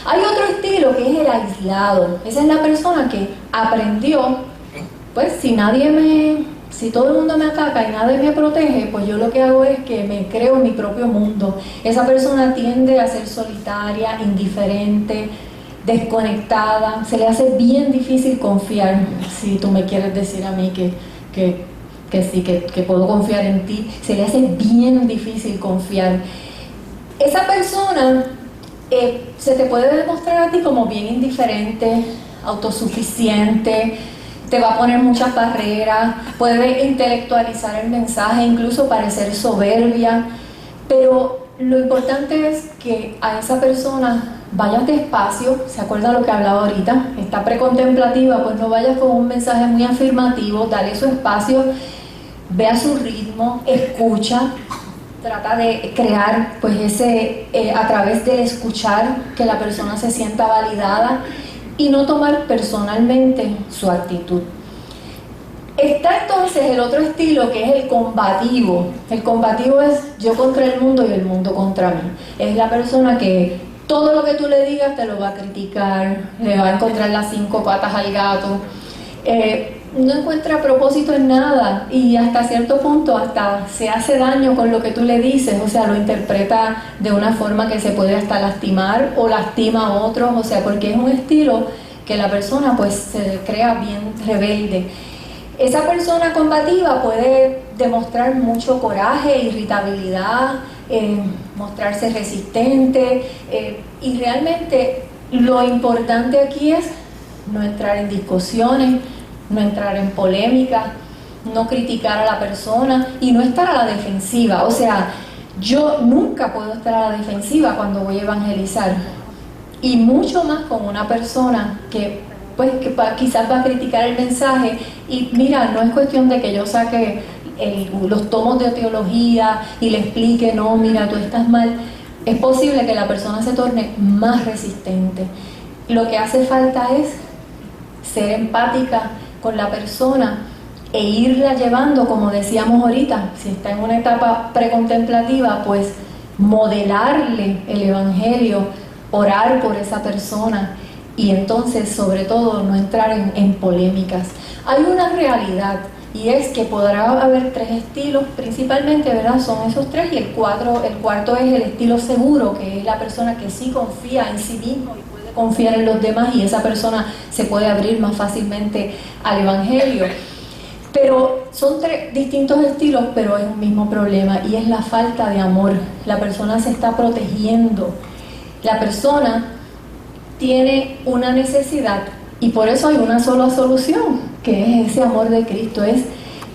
Hay otro estilo que es el aislado. Esa es la persona que aprendió, pues si todo el mundo me ataca y nadie me protege, pues yo lo que hago es que me creo mi propio mundo. Esa persona tiende a ser solitaria, indiferente, desconectada, se le hace bien difícil confiar. Si tú me quieres decir a mí que puedo confiar en ti, se le hace bien difícil confiar. Esa persona se te puede demostrar a ti como bien indiferente, autosuficiente, te va a poner muchas barreras, puede intelectualizar el mensaje, incluso parecer soberbia, pero lo importante es que a esa persona vayas despacio. ¿Se acuerda lo que hablaba ahorita? Está precontemplativa, pues no vayas con un mensaje muy afirmativo, dale su espacio, ve a su ritmo, escucha, trata de crear pues a través de escuchar que la persona se sienta validada y no tomar personalmente su actitud. Está entonces el otro estilo, que es el combativo. El combativo es yo contra el mundo y el mundo contra mí. Es la persona que todo lo que tú le digas te lo va a criticar, le va a encontrar las 5 patas al gato, no encuentra propósito en nada y hasta cierto punto hasta se hace daño con lo que tú le dices, o sea, lo interpreta de una forma que se puede hasta lastimar o lastima a otros, o sea, porque es un estilo que la persona pues se crea bien rebelde. Esa persona combativa puede demostrar mucho coraje, irritabilidad, mostrarse resistente, y realmente lo importante aquí es no entrar en discusiones, no entrar en polémica, no criticar a la persona y no estar a la defensiva. O sea, yo nunca puedo estar a la defensiva cuando voy a evangelizar, y mucho más con una persona que quizás va a criticar el mensaje. Y mira, no es cuestión de que yo saque los tomos de teología y le explique, no, mira, tú estás mal. Es posible que la persona se torne más resistente. Lo que hace falta es ser empática con la persona e irla llevando, como decíamos ahorita, si está en una etapa precontemplativa, pues modelarle el evangelio, orar por esa persona y entonces sobre todo no entrar en polémicas. Hay una realidad y es que podrá haber 3 estilos principalmente, ¿verdad? Son esos 3 y el cuarto es el estilo seguro, que es la persona que sí confía en sí mismo y puede confiar en los demás, y esa persona se puede abrir más fácilmente al evangelio. Pero son 3 distintos estilos, pero es un mismo problema y es la falta de amor. La persona se está protegiendo, la persona tiene una necesidad y por eso hay una sola solución, que es ese amor de Cristo. Es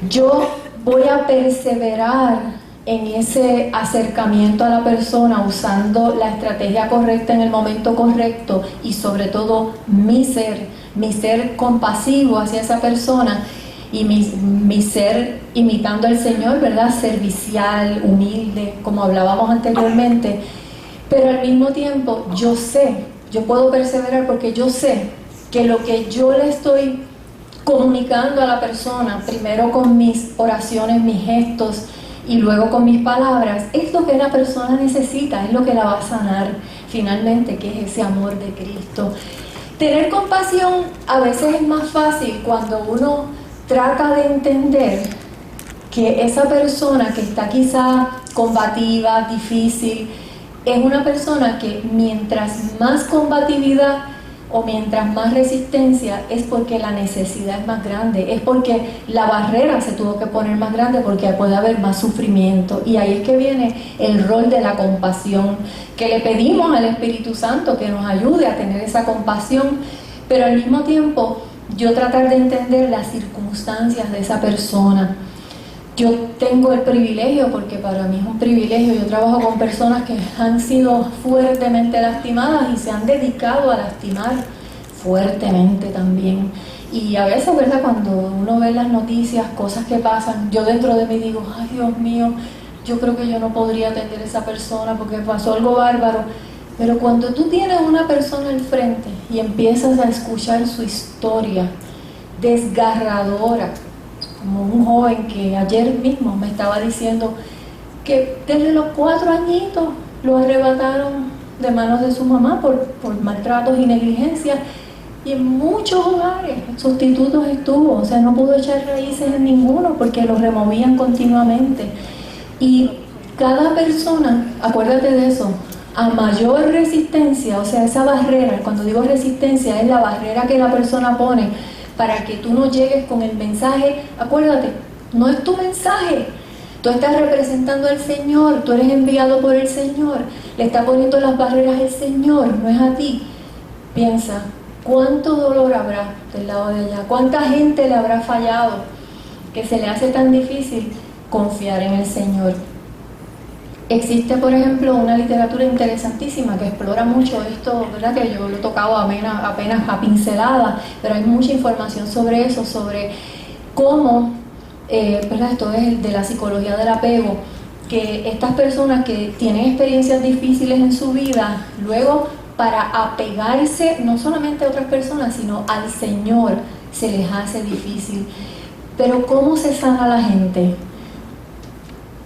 yo voy a perseverar en ese acercamiento a la persona usando la estrategia correcta en el momento correcto y sobre todo mi ser compasivo hacia esa persona y mi ser imitando al Señor, ¿verdad? Servicial, humilde, como hablábamos anteriormente, pero al mismo tiempo yo puedo perseverar porque yo sé que lo que yo le estoy comunicando a la persona, primero con mis oraciones, mis gestos y luego con mis palabras, es lo que la persona necesita, es lo que la va a sanar finalmente, que es ese amor de Cristo. Tener compasión a veces es más fácil cuando uno trata de entender que esa persona que está quizá combativa, difícil, es una persona que mientras más combatividad o mientras más resistencia es porque la necesidad es más grande, es porque la barrera se tuvo que poner más grande, porque puede haber más sufrimiento. Y ahí es que viene el rol de la compasión, que le pedimos al Espíritu Santo que nos ayude a tener esa compasión, pero al mismo tiempo yo tratar de entender las circunstancias de esa persona. Yo tengo el privilegio, porque para mí es un privilegio, yo trabajo con personas que han sido fuertemente lastimadas y se han dedicado a lastimar fuertemente también. Y a veces, ¿verdad?, cuando uno ve las noticias, cosas que pasan, yo dentro de mí digo, ay Dios mío, yo creo que yo no podría atender a esa persona porque pasó algo bárbaro. Pero cuando tú tienes una persona al frente y empiezas a escuchar su historia desgarradora, como un joven que ayer mismo me estaba diciendo que desde los 4 añitos lo arrebataron de manos de su mamá por maltratos y negligencias. Y en muchos hogares sustitutos estuvo, o sea, no pudo echar raíces en ninguno porque los removían continuamente. Y cada persona, acuérdate de eso, a mayor resistencia, o sea, esa barrera, cuando digo resistencia, es la barrera que la persona pone para que tú no llegues con el mensaje. Acuérdate, no es tu mensaje. Tú estás representando al Señor, tú eres enviado por el Señor, le está poniendo las barreras el Señor, no es a ti. Piensa, ¿cuánto dolor habrá del lado de allá? ¿Cuánta gente le habrá fallado que se le hace tan difícil confiar en el Señor? Existe, por ejemplo, una literatura interesantísima que explora mucho esto, ¿verdad? Que yo lo he tocado apenas a pincelada, pero hay mucha información sobre eso, sobre cómo, ¿verdad? Esto es de la psicología del apego, que estas personas que tienen experiencias difíciles en su vida, luego para apegarse no solamente a otras personas, sino al Señor, se les hace difícil. Pero ¿cómo se sana la gente?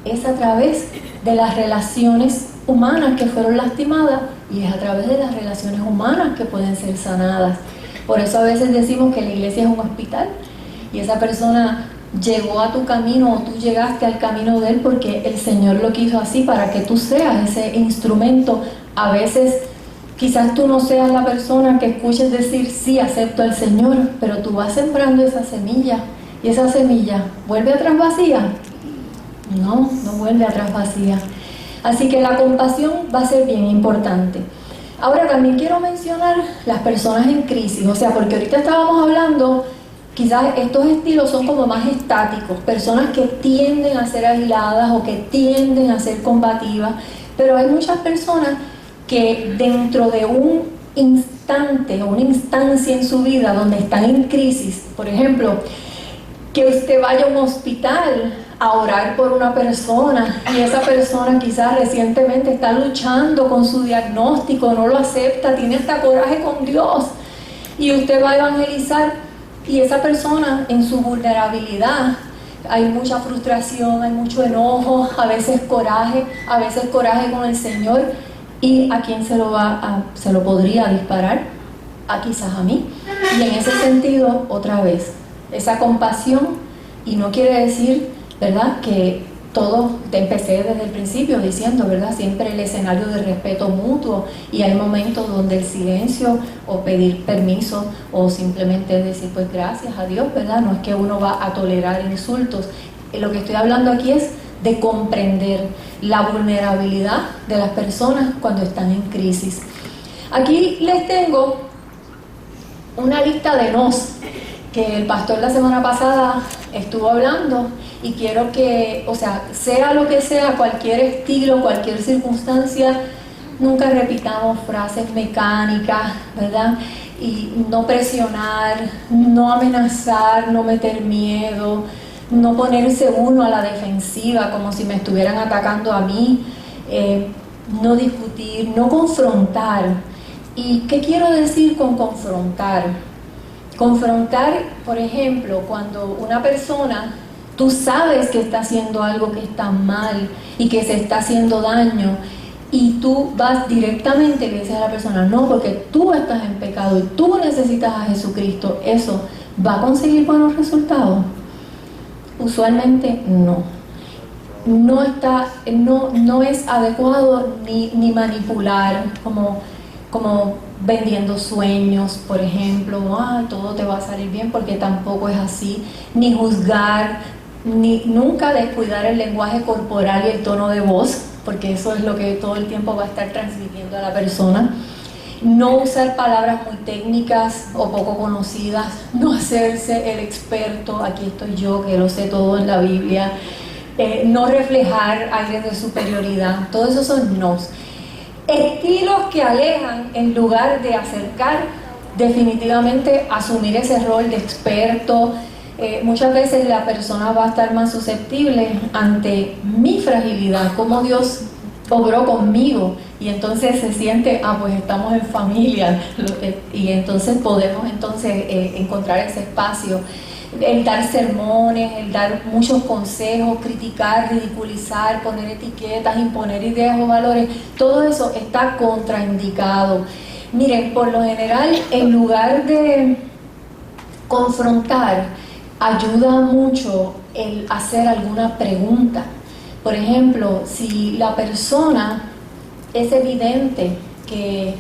Es a través de las relaciones humanas que fueron lastimadas y es a través de las relaciones humanas que pueden ser sanadas. Por eso a veces decimos que la iglesia es un hospital y esa persona llegó a tu camino o tú llegaste al camino de él porque el Señor lo quiso así para que tú seas ese instrumento. A veces quizás tú no seas la persona que escuches decir sí, acepto al Señor, pero tú vas sembrando esa semilla y esa semilla vuelve atrás vacía. No vuelve atrás vacía. Así que la compasión va a ser bien importante. Ahora también quiero mencionar las personas en crisis, o sea, porque ahorita estábamos hablando, quizás estos estilos son como más estáticos, personas que tienden a ser aisladas o que tienden a ser combativas, pero hay muchas personas que dentro de un instante o una instancia en su vida donde están en crisis, por ejemplo, que usted vaya a un hospital a orar por una persona y esa persona quizás recientemente está luchando con su diagnóstico, no lo acepta, tiene hasta coraje con Dios y usted va a evangelizar y esa persona en su vulnerabilidad hay mucha frustración, hay mucho enojo, a veces coraje con el Señor. ¿Y a quién se lo podría disparar? Quizás a mí. Y en ese sentido, otra vez, esa compasión, y no quiere decir, ¿verdad?, que todo, te empecé desde el principio diciendo, ¿verdad?, siempre el escenario de respeto mutuo, y hay momentos donde el silencio o pedir permiso o simplemente decir pues gracias a Dios, ¿verdad? No es que uno va a tolerar insultos. Lo que estoy hablando aquí es de comprender la vulnerabilidad de las personas cuando están en crisis. Aquí les tengo una lista de nos que el pastor la semana pasada estuvo hablando y quiero que, o sea lo que sea, cualquier estilo, cualquier circunstancia, nunca repitamos frases mecánicas, ¿verdad? Y no presionar, no amenazar, no meter miedo, no ponerse uno a la defensiva como si me estuvieran atacando a mí, no discutir, no confrontar. ¿Y qué quiero decir con confrontar? Confrontar, por ejemplo, cuando una persona, tú sabes que está haciendo algo que está mal y que se está haciendo daño y tú vas directamente y le dices a la persona, no, porque tú estás en pecado y tú necesitas a Jesucristo, ¿eso va a conseguir buenos resultados? Usualmente no. No es adecuado ni manipular, como vendiendo sueños, por ejemplo, todo te va a salir bien, porque tampoco es así, ni juzgar, nunca descuidar el lenguaje corporal y el tono de voz, porque eso es lo que todo el tiempo va a estar transmitiendo a la persona. No usar palabras muy técnicas o poco conocidas, no hacerse el experto, aquí estoy yo que lo sé todo en la Biblia, no reflejar aires de superioridad, todo eso son nos. Estilos que alejan en lugar de acercar, definitivamente asumir ese rol de experto. Muchas veces la persona va a estar más susceptible ante mi fragilidad, cómo Dios obró conmigo, y entonces se siente, pues estamos en familia, y entonces podemos encontrar ese espacio. el dar sermones, el dar muchos consejos, criticar, ridiculizar, poner etiquetas, imponer ideas o valores, todo eso está contraindicado. Miren, por lo general, en lugar de confrontar, ayuda mucho el hacer alguna pregunta. Por ejemplo, si la persona es evidente que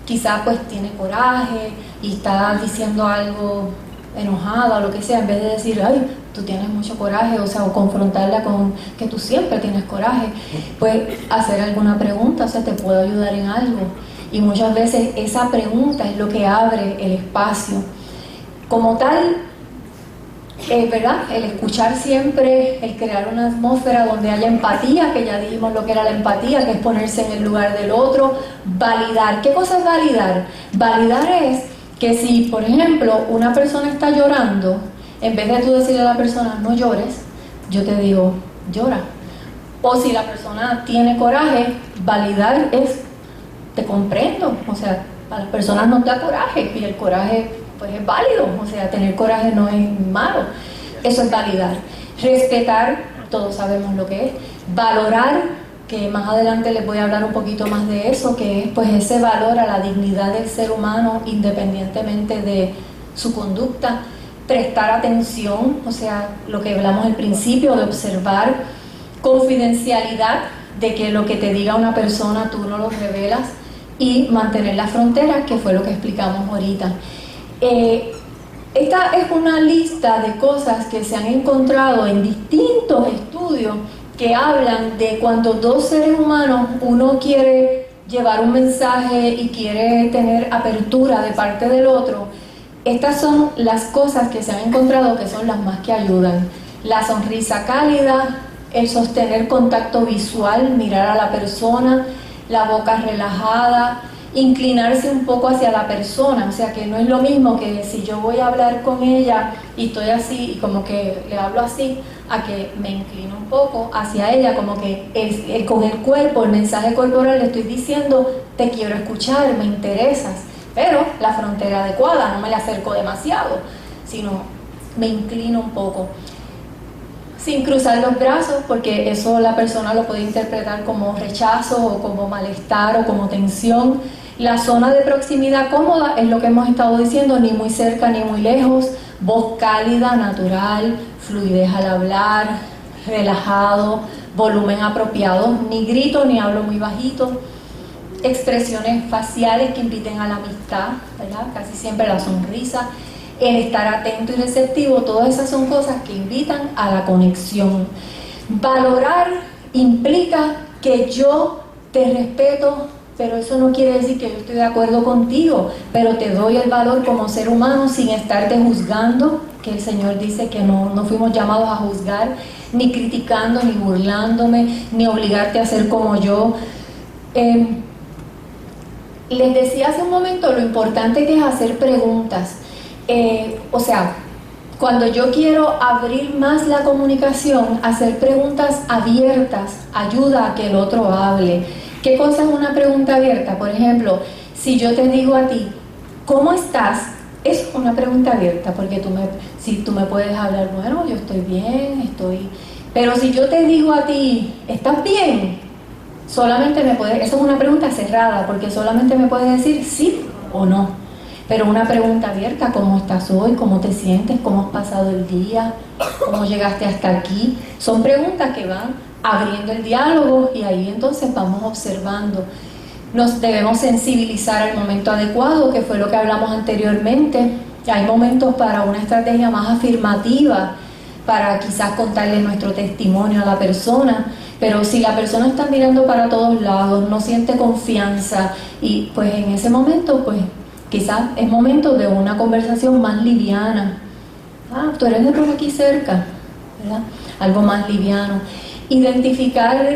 quizá pues tiene coraje y está diciendo algo enojada o lo que sea, en vez de decir, ay, tú tienes mucho coraje, o sea, o confrontarla con que tú siempre tienes coraje, pues hacer alguna pregunta, o sea, te puedo ayudar en algo. Y muchas veces esa pregunta es lo que abre el espacio. Como tal, ¿verdad? El escuchar siempre, el crear una atmósfera donde haya empatía, que ya dijimos lo que era la empatía, que es ponerse en el lugar del otro, validar. ¿Qué cosa es validar? Validar es que si, por ejemplo, una persona está llorando, en vez de tú decirle a la persona, no llores, yo te digo, llora. O si la persona tiene coraje, validar es, te comprendo, o sea, a las personas nos da coraje y el coraje pues es válido, o sea, tener coraje no es malo, eso es validar. Respetar, todos sabemos lo que es. Valorar, que más adelante les voy a hablar un poquito más de eso, que es pues ese valor a la dignidad del ser humano independientemente de su conducta. Prestar atención, o sea, lo que hablamos al principio de observar. Confidencialidad, de que lo que te diga una persona tú no lo revelas. Y mantener las fronteras, que fue lo que explicamos ahorita. Esta es una lista de cosas que se han encontrado en distintos estudios que hablan de cuando dos seres humanos, uno quiere llevar un mensaje y quiere tener apertura de parte del otro. Estas son las cosas que se han encontrado que son las más que ayudan. La sonrisa cálida, el sostener contacto visual, mirar a la persona, la boca relajada, inclinarse un poco hacia la persona, o sea que no es lo mismo que si yo voy a hablar con ella y estoy así y como que le hablo así, a que me inclino un poco hacia ella, como que con el cuerpo, el mensaje corporal le estoy diciendo, te quiero escuchar, me interesas, pero la frontera adecuada, no me le acerco demasiado, sino me inclino un poco. Sin cruzar los brazos, porque eso la persona lo puede interpretar como rechazo o como malestar o como tensión. La zona de proximidad cómoda es lo que hemos estado diciendo, ni muy cerca ni muy lejos, voz cálida, natural, fluidez al hablar, relajado, volumen apropiado, ni grito ni hablo muy bajito, expresiones faciales que inviten a la amistad, ¿verdad? Casi siempre la sonrisa, el estar atento y receptivo, todas esas son cosas que invitan a la conexión. Valorar implica que yo te respeto, pero eso no quiere decir que yo estoy de acuerdo contigo, pero te doy el valor como ser humano sin estarte juzgando, que el Señor dice que no fuimos llamados a juzgar, ni criticando, ni burlándome, ni obligarte a ser como yo. Les decía hace un momento lo importante que es hacer preguntas. O sea, cuando yo quiero abrir más la comunicación, hacer preguntas abiertas ayuda a que el otro hable. ¿Qué cosa es una pregunta abierta? Por ejemplo, si yo te digo a ti, ¿cómo estás? Es una pregunta abierta, porque si tú me puedes hablar, bueno, yo estoy bien, Pero si yo te digo a ti, ¿estás bien? Solamente eso es una pregunta cerrada, porque solamente me puedes decir sí o no. Pero una pregunta abierta, ¿cómo estás hoy? ¿Cómo te sientes? ¿Cómo has pasado el día? ¿Cómo llegaste hasta aquí? Son preguntas que van abriendo el diálogo y ahí entonces vamos observando. Nos debemos sensibilizar al momento adecuado, que fue lo que hablamos anteriormente. Hay momentos para una estrategia más afirmativa, para quizás contarle nuestro testimonio a la persona, pero si la persona está mirando para todos lados, no siente confianza y pues en ese momento pues quizás es momento de una conversación más liviana. Ah, tú eres de por aquí cerca, ¿verdad? Algo más liviano. Identificar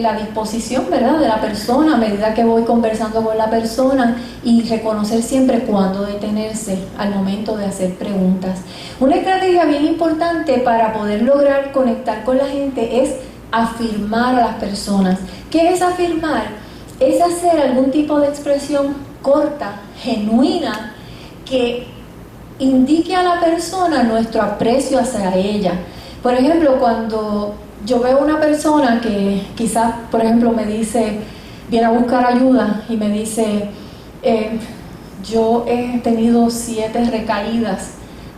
la disposición, ¿verdad?, de la persona a medida que voy conversando con la persona y reconocer siempre cuándo detenerse al momento de hacer preguntas. Una estrategia bien importante para poder lograr conectar con la gente es afirmar a las personas. ¿Qué es afirmar? Es hacer algún tipo de expresión corta, genuina, que indique a la persona nuestro aprecio hacia ella. Por ejemplo, cuando yo veo una persona que quizás, por ejemplo, me dice, viene a buscar ayuda y me dice, yo he tenido 7 recaídas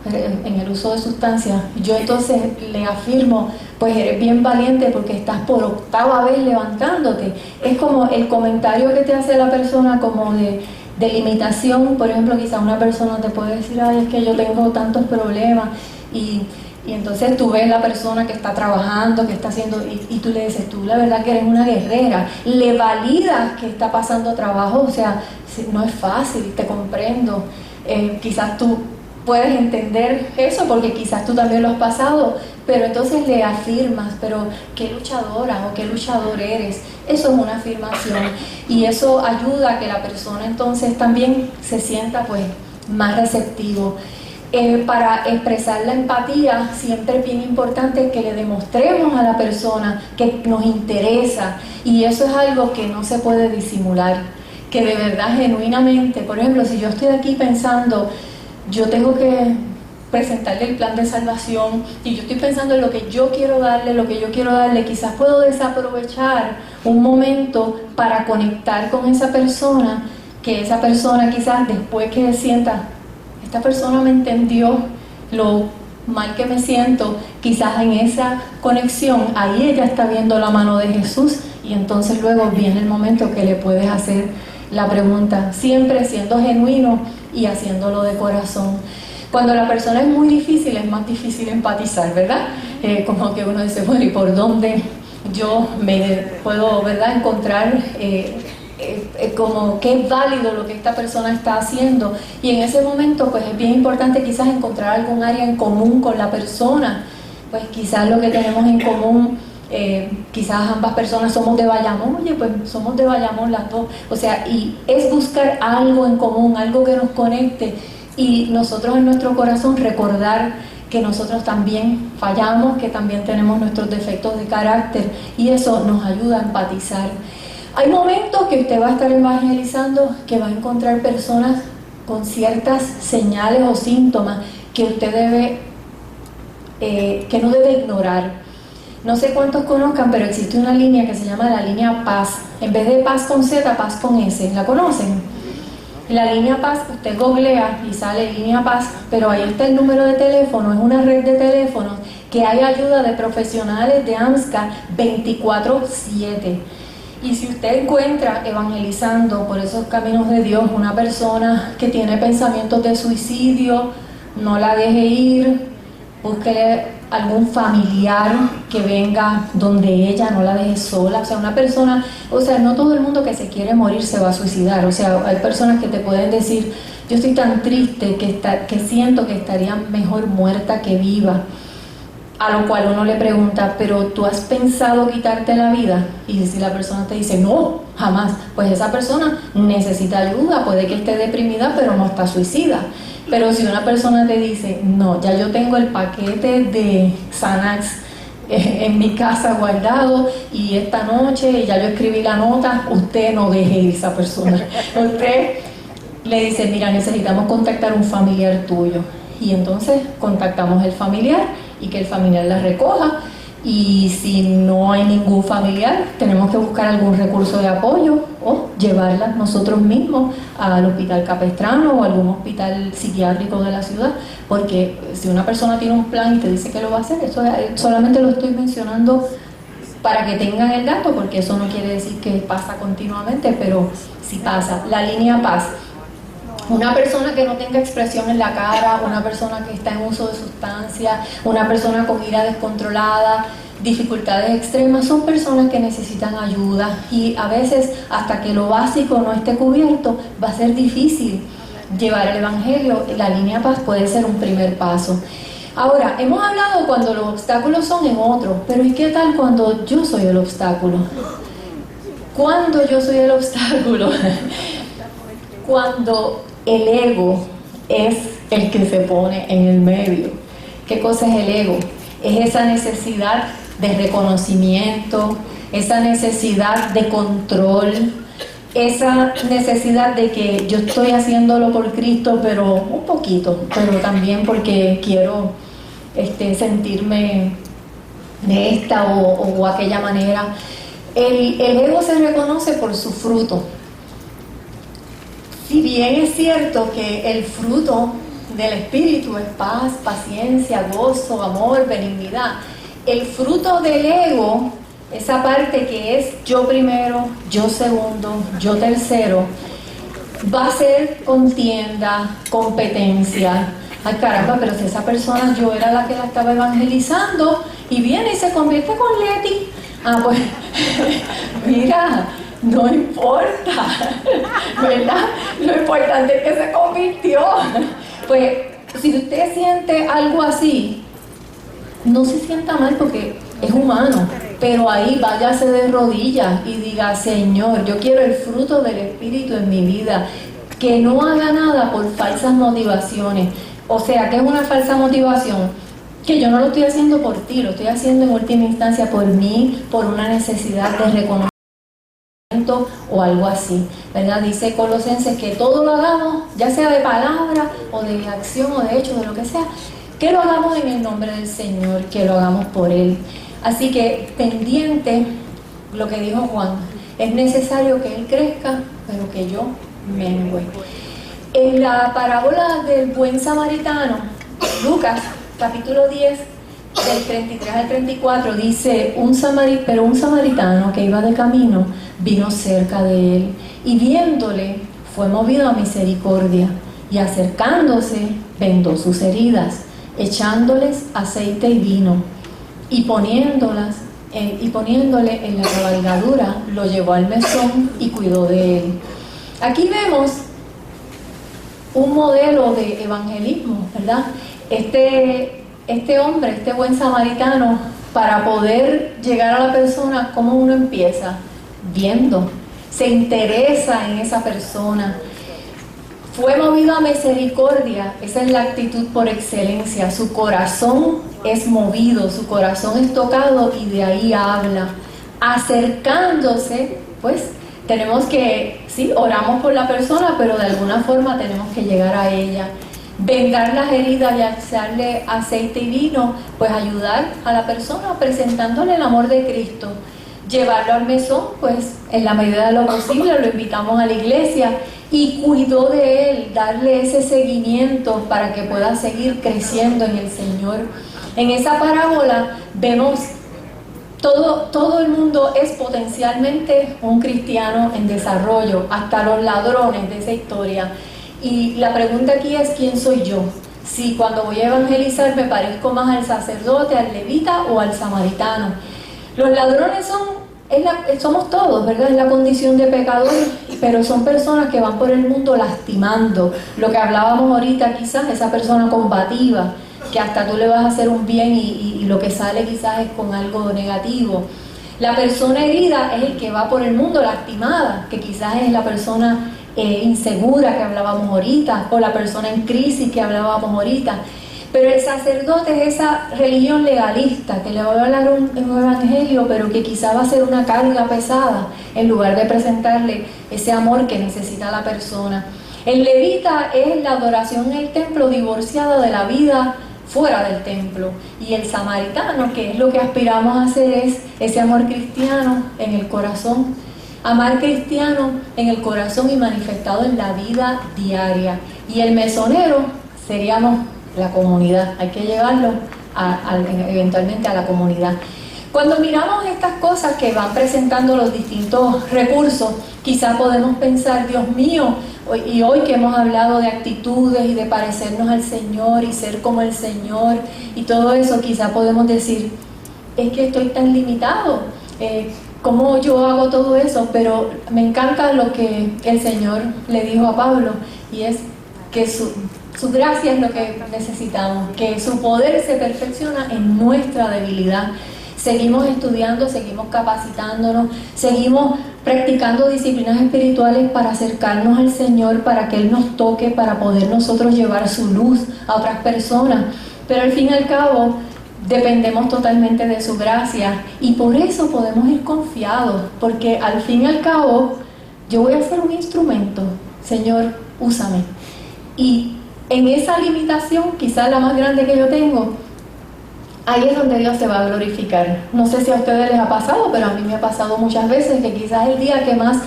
en el uso de sustancias. Yo entonces le afirmo, pues eres bien valiente porque estás por 8ª vez levantándote. Es como el comentario que te hace la persona como de limitación. Por ejemplo, quizás una persona te puede decir, ay, es que yo tengo tantos problemas, y entonces tú ves la persona que está trabajando, que está haciendo, y tú le dices, tú la verdad que eres una guerrera, le validas que está pasando trabajo, o sea, no es fácil, te comprendo. Quizás tú puedes entender eso porque quizás tú también lo has pasado, pero entonces le afirmas, pero qué luchadora o qué luchador eres. Eso es una afirmación, y eso ayuda a que la persona entonces también se sienta pues más receptivo. Para expresar la empatía siempre es bien importante que le demostremos a la persona que nos interesa, y eso es algo que no se puede disimular, que de verdad genuinamente, por ejemplo, si yo estoy aquí pensando, yo tengo que presentarle el plan de salvación y yo estoy pensando en lo que yo quiero darle, quizás puedo desaprovechar un momento para conectar con esa persona, que esa persona quizás después que sienta, esta persona me entendió lo mal que me siento, quizás en esa conexión, ahí ella está viendo la mano de Jesús, y entonces luego viene el momento que le puedes hacer la pregunta, siempre siendo genuino y haciéndolo de corazón. Cuando la persona es muy difícil, es más difícil empatizar, ¿verdad? Como que uno dice, bueno, ¿y por dónde yo me puedo, ¿verdad?, encontrar como que es válido lo que esta persona está haciendo? Y en ese momento pues es bien importante quizás encontrar algún área en común con la persona. Pues quizás lo que tenemos en común, quizás ambas personas somos de Bayamón, oye, pues somos de Bayamón las dos, o sea, y es buscar algo en común, algo que nos conecte, y nosotros en nuestro corazón recordar que nosotros también fallamos, que también tenemos nuestros defectos de carácter, y eso nos ayuda a empatizar. Hay momentos que usted va a estar evangelizando que va a encontrar personas con ciertas señales o síntomas que usted que no debe ignorar. No sé cuántos conozcan, pero existe una línea que se llama la línea Paz. En vez de Paz con Z, Paz con S. ¿La conocen? La línea Paz, usted googlea y sale línea Paz, pero ahí está el número de teléfono. Es una red de teléfonos que hay ayuda de profesionales de AMSCA 24/7. Y si usted encuentra evangelizando por esos caminos de Dios una persona que tiene pensamientos de suicidio, no la deje ir, busque algún familiar que venga donde ella, no la deje sola. O sea, una persona, o sea, no todo el mundo que se quiere morir se va a suicidar. O sea, hay personas que te pueden decir, yo estoy tan triste que siento que estaría mejor muerta que viva. A lo cual uno le pregunta, ¿pero tú has pensado quitarte la vida? Y si la persona te dice, no, jamás, pues esa persona necesita ayuda, puede que esté deprimida, pero no está suicida. Pero si una persona te dice, no, ya yo tengo el paquete de Xanax en mi casa guardado, y esta noche ya yo escribí la nota, usted no deje ir a esa persona. Usted le dice, mira, necesitamos contactar a un familiar tuyo. Y entonces contactamos el familiar y que el familiar la recoja, y si no hay ningún familiar, tenemos que buscar algún recurso de apoyo o llevarla nosotros mismos al hospital Capestrano o algún hospital psiquiátrico de la ciudad, porque si una persona tiene un plan y te dice que lo va a hacer, eso solamente lo estoy mencionando para que tengan el dato, porque eso no quiere decir que pasa continuamente, pero sí pasa. La línea Paz. Una persona que no tenga expresión en la cara, una persona que está en uso de sustancias, una persona con ira descontrolada, dificultades extremas, son personas que necesitan ayuda, y a veces hasta que lo básico no esté cubierto va a ser difícil llevar el evangelio. La línea Paz puede ser un primer paso. Ahora, hemos hablado cuando los obstáculos son en otros, pero ¿y qué tal cuando yo soy el obstáculo? ¿Cuándo yo soy el obstáculo? Cuando el ego es el que se pone en el medio. ¿Qué cosa es el ego? Es esa necesidad de reconocimiento, esa necesidad de control, esa necesidad de que yo estoy haciéndolo por Cristo, pero un poquito, pero también porque quiero sentirme de esta o aquella manera. El ego se reconoce por su fruto. Si bien es cierto que el fruto del Espíritu es paz, paciencia, gozo, amor, benignidad, el fruto del ego, esa parte que es yo primero, yo segundo, yo tercero, va a ser contienda, competencia. Ay caramba, pero si esa persona yo era la que la estaba evangelizando y viene y se convierte con Leti, pues mira, no importa, ¿verdad? Lo importante es que se convirtió. Pues si usted siente algo así, no se sienta mal porque es humano, pero ahí váyase de rodillas y diga: Señor, yo quiero el fruto del Espíritu en mi vida, que no haga nada por falsas motivaciones. O sea, ¿qué es una falsa motivación? Que yo no lo estoy haciendo por ti, lo estoy haciendo en última instancia por mí, por una necesidad de reconocimiento o algo así, ¿verdad? Dice Colosenses que todo lo hagamos, ya sea de palabra o de acción o de hecho, de lo que sea, que lo hagamos en el nombre del Señor, que lo hagamos por Él. Así que pendiente lo que dijo Juan, es necesario que Él crezca, pero que yo mengüe. En la parábola del buen samaritano, Lucas capítulo 10, del 33 al 34, dice: pero un samaritano que iba de camino vino cerca de él, y viéndole fue movido a misericordia, y acercándose vendó sus heridas, echándoles aceite y vino, y poniéndole en la cabalgadura, lo llevó al mesón y cuidó de él. Aquí vemos un modelo de evangelismo, ¿verdad? Este hombre, este buen samaritano, para poder llegar a la persona, ¿cómo uno empieza? Viendo, se interesa en esa persona. Fue movido a misericordia, esa es la actitud por excelencia. Su corazón es movido, su corazón es tocado y de ahí habla. Acercándose, pues tenemos que, sí, oramos por la persona, pero de alguna forma tenemos que llegar a ella. Vendar las heridas y echarle aceite y vino, pues ayudar a la persona presentándole el amor de Cristo. Llevarlo al mesón, pues en la medida de lo posible lo invitamos a la iglesia y cuidó de él, darle ese seguimiento para que pueda seguir creciendo en el Señor. En esa parábola vemos todo el mundo es potencialmente un cristiano en desarrollo, hasta los ladrones de esa historia. Y la pregunta aquí es: ¿quién soy yo? Si cuando voy a evangelizar me parezco más al sacerdote, al levita o al samaritano. Los ladrones somos todos, ¿verdad? Es la condición de pecador, pero son personas que van por el mundo lastimando. Lo que hablábamos ahorita, quizás esa persona combativa, que hasta tú le vas a hacer un bien y lo que sale quizás es con algo negativo. La persona herida es el que va por el mundo lastimada, que quizás es la persona insegura que hablábamos ahorita, o la persona en crisis que hablábamos ahorita. Pero el sacerdote es esa religión legalista que le va a hablar un evangelio, pero que quizá va a ser una carga pesada en lugar de presentarle ese amor que necesita la persona. El levita es la adoración en el templo divorciada de la vida fuera del templo, y el samaritano, que es lo que aspiramos a hacer, es ese amor cristiano en el corazón, amar cristiano en el corazón y manifestado en la vida diaria. Y el mesonero seríamos la comunidad, hay que llevarlo eventualmente a la comunidad. Cuando miramos estas cosas que van presentando los distintos recursos, quizá podemos pensar: Dios mío, y hoy que hemos hablado de actitudes y de parecernos al Señor y ser como el Señor y todo eso, quizá podemos decir: es que estoy tan limitado, ¿cómo yo hago todo eso? Pero me encanta lo que el Señor le dijo a Pablo, y es que su gracia es lo que necesitamos, que su poder se perfecciona en nuestra debilidad. Seguimos estudiando, seguimos capacitándonos, seguimos practicando disciplinas espirituales para acercarnos al Señor, para que Él nos toque, para poder nosotros llevar su luz a otras personas. Pero al fin y al cabo, dependemos totalmente de su gracia, y por eso podemos ir confiados, porque al fin y al cabo yo voy a ser un instrumento, Señor, úsame. Y en esa limitación, quizás la más grande que yo tengo, ahí es donde Dios se va a glorificar. No sé si a ustedes les ha pasado, pero a mí me ha pasado muchas veces que quizás el día que más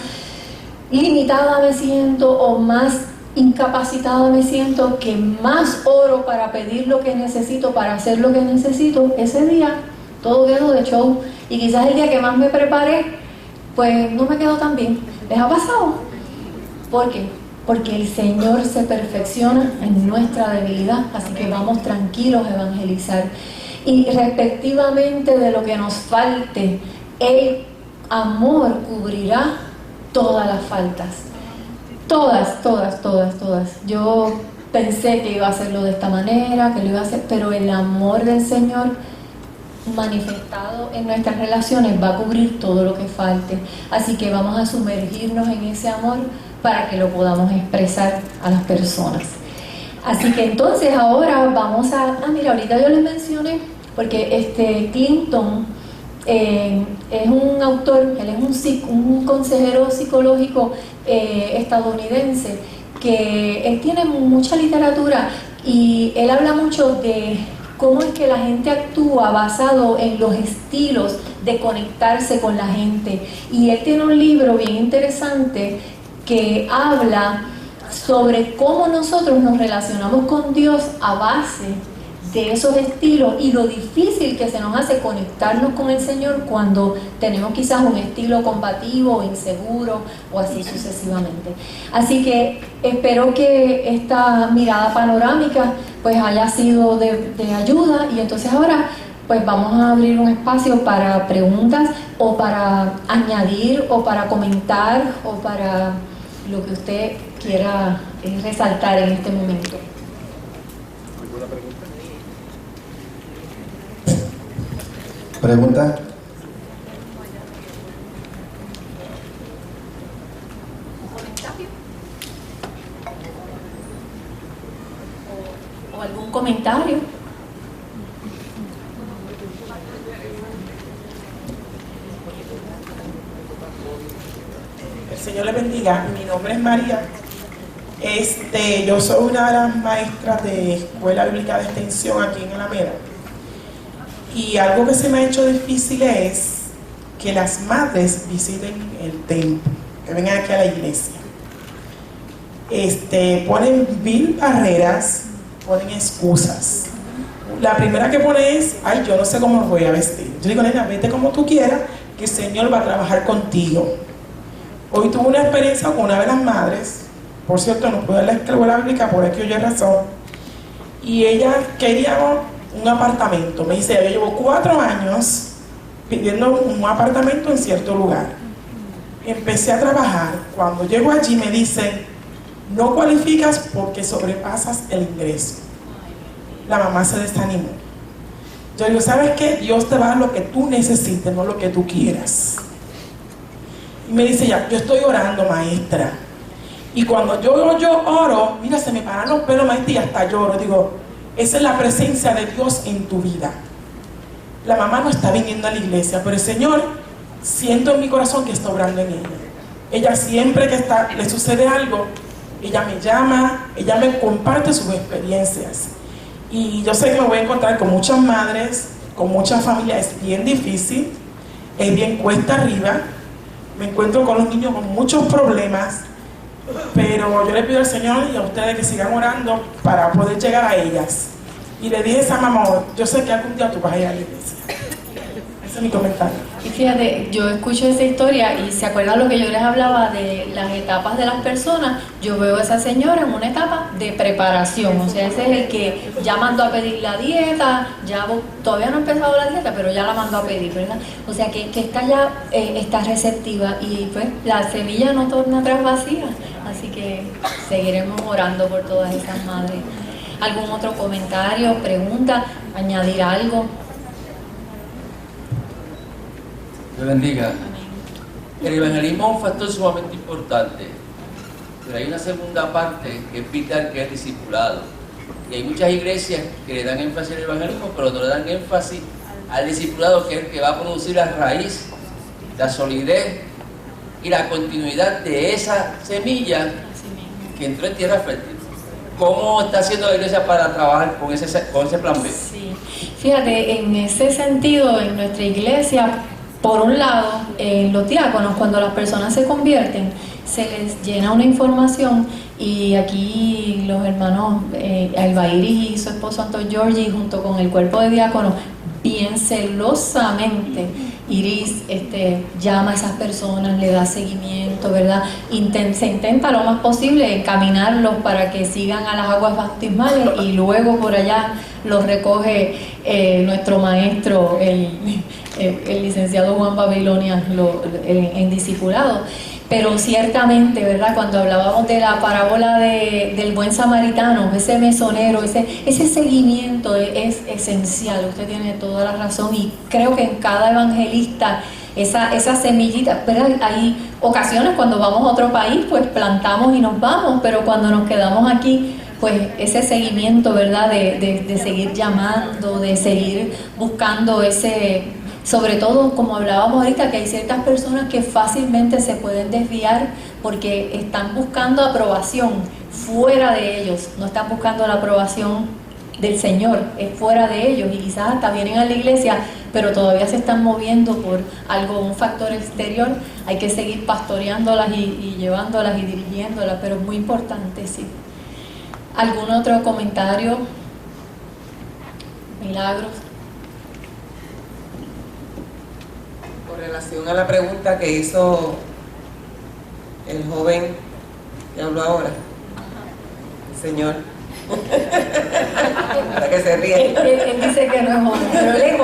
limitada me siento o más incapacitada me siento, que más oro para pedir lo que necesito, para hacer lo que necesito, ese día todo quedó de show. Y quizás el día que más me preparé, pues no me quedó tan bien. ¿Les ha pasado? ¿Por qué? Porque el Señor se perfecciona en nuestra debilidad, así que vamos tranquilos a evangelizar. Y respectivamente de lo que nos falte, el amor cubrirá todas las faltas. Todas, todas, todas, todas. Yo pensé que iba a hacerlo de esta manera, que lo iba a hacer, pero el amor del Señor manifestado en nuestras relaciones va a cubrir todo lo que falte. Así que vamos a sumergirnos en ese amor para que lo podamos expresar a las personas. Así que entonces ahora vamos a... mira, ahorita yo les mencioné, porque Clinton es un autor, él es un consejero psicológico estadounidense, que él tiene mucha literatura y él habla mucho de cómo es que la gente actúa basado en los estilos de conectarse con la gente. Y él tiene un libro bien interesante que habla sobre cómo nosotros nos relacionamos con Dios a base de esos estilos y lo difícil que se nos hace conectarnos con el Señor cuando tenemos quizás un estilo combativo, inseguro o así sucesivamente. Así que espero que esta mirada panorámica pues haya sido de ayuda, y entonces ahora pues vamos a abrir un espacio para preguntas o para añadir o para comentar o para lo que usted quiera resaltar en este momento. ¿Alguna pregunta? ¿Pregunta? ¿O algún comentario? El Señor le bendiga. Mi nombre es María. Yo soy una de las maestras de Escuela Bíblica de Extensión aquí en Alameda. Y algo que se me ha hecho difícil es que las madres visiten el templo, que vengan aquí a la iglesia. Ponen mil barreras, ponen excusas. La primera que pone es: ay, yo no sé cómo me voy a vestir. Yo digo: nena, vete como tú quieras, que el Señor va a trabajar contigo. Hoy tuve una experiencia con una de las madres, por cierto, no pude dar la escuela bíblica por aquí oye razón, y ella quería un apartamento. Me dice: yo llevo 4 años pidiendo un apartamento en cierto lugar. Empecé a trabajar. Cuando llego allí me dicen: no cualificas porque sobrepasas el ingreso. La mamá se desanimó. Yo digo: ¿sabes qué? Dios te va a dar lo que tú necesites, no lo que tú quieras. Y me dice: ya, yo estoy orando, maestra. Y cuando yo oro, mira, se me paran los pelos, maestra, y hasta lloro. Digo: esa es la presencia de Dios en tu vida. La mamá no está viniendo a la iglesia, pero el Señor, siento en mi corazón que está obrando en ella. Ella siempre que le sucede algo, ella me llama, ella me comparte sus experiencias. Y yo sé que me voy a encontrar con muchas madres, con muchas familias. Es bien difícil, es bien cuesta arriba. Me encuentro con los niños con muchos problemas, pero yo le pido al Señor y a ustedes que sigan orando para poder llegar a ellas. Y le dije a esa mamá: yo sé que algún día tú vas a ir a la iglesia. Ese es mi comentario. Y fíjate, yo escucho esa historia y se acuerdan lo que yo les hablaba de las etapas de las personas. Yo veo a esa señora en una etapa de preparación, o sea, ese es el que ya mandó a pedir la dieta, todavía no ha empezado la dieta, pero ya la mandó a pedir, ¿verdad? O sea, que está ya, está receptiva, y pues la semilla no torna atrás vacía, así que seguiremos orando por todas esas madres. ¿Algún otro comentario, pregunta, añadir algo? Dios bendiga. El evangelismo es un factor sumamente importante, pero hay una segunda parte que es vital, que es discipulado. Y hay muchas iglesias que le dan énfasis al evangelismo, pero no le dan énfasis al discipulado, que es el que va a producir la raíz, la solidez y la continuidad de esa semilla que entró en tierra fértil. ¿Cómo está haciendo la iglesia para trabajar con ese plan B? Sí, fíjate, en ese sentido, en nuestra iglesia, por un lado, los diáconos, cuando las personas se convierten, se les llena una información y aquí los hermanos Albairi y su esposo Antonio Giorgi, junto con el cuerpo de diáconos, bien celosamente, Iris llama a esas personas, le da seguimiento, ¿verdad? Se intenta lo más posible encaminarlos para que sigan a las aguas bautismales y luego por allá los recoge nuestro maestro, el licenciado Juan Babilonia, en discipulado. Pero ciertamente, ¿verdad? Cuando hablábamos de la parábola del buen samaritano, ese mesonero, ese seguimiento es esencial. Usted tiene toda la razón y creo que en cada evangelista esa semillita, ¿verdad? Hay ocasiones cuando vamos a otro país, pues plantamos y nos vamos, pero cuando nos quedamos aquí, pues ese seguimiento, ¿verdad? De seguir llamando, de seguir buscando sobre todo, como hablábamos ahorita, que hay ciertas personas que fácilmente se pueden desviar porque están buscando aprobación fuera de ellos, no están buscando la aprobación del Señor, es fuera de ellos y quizás hasta vienen a la iglesia, pero todavía se están moviendo por un factor exterior. Hay que seguir pastoreándolas y llevándolas y dirigiéndolas, pero es muy importante, sí. ¿Algún otro comentario? Milagros. Con relación a la pregunta que hizo el joven que habló ahora, el señor, para que se ríe. Él dice que no es joven, pero él es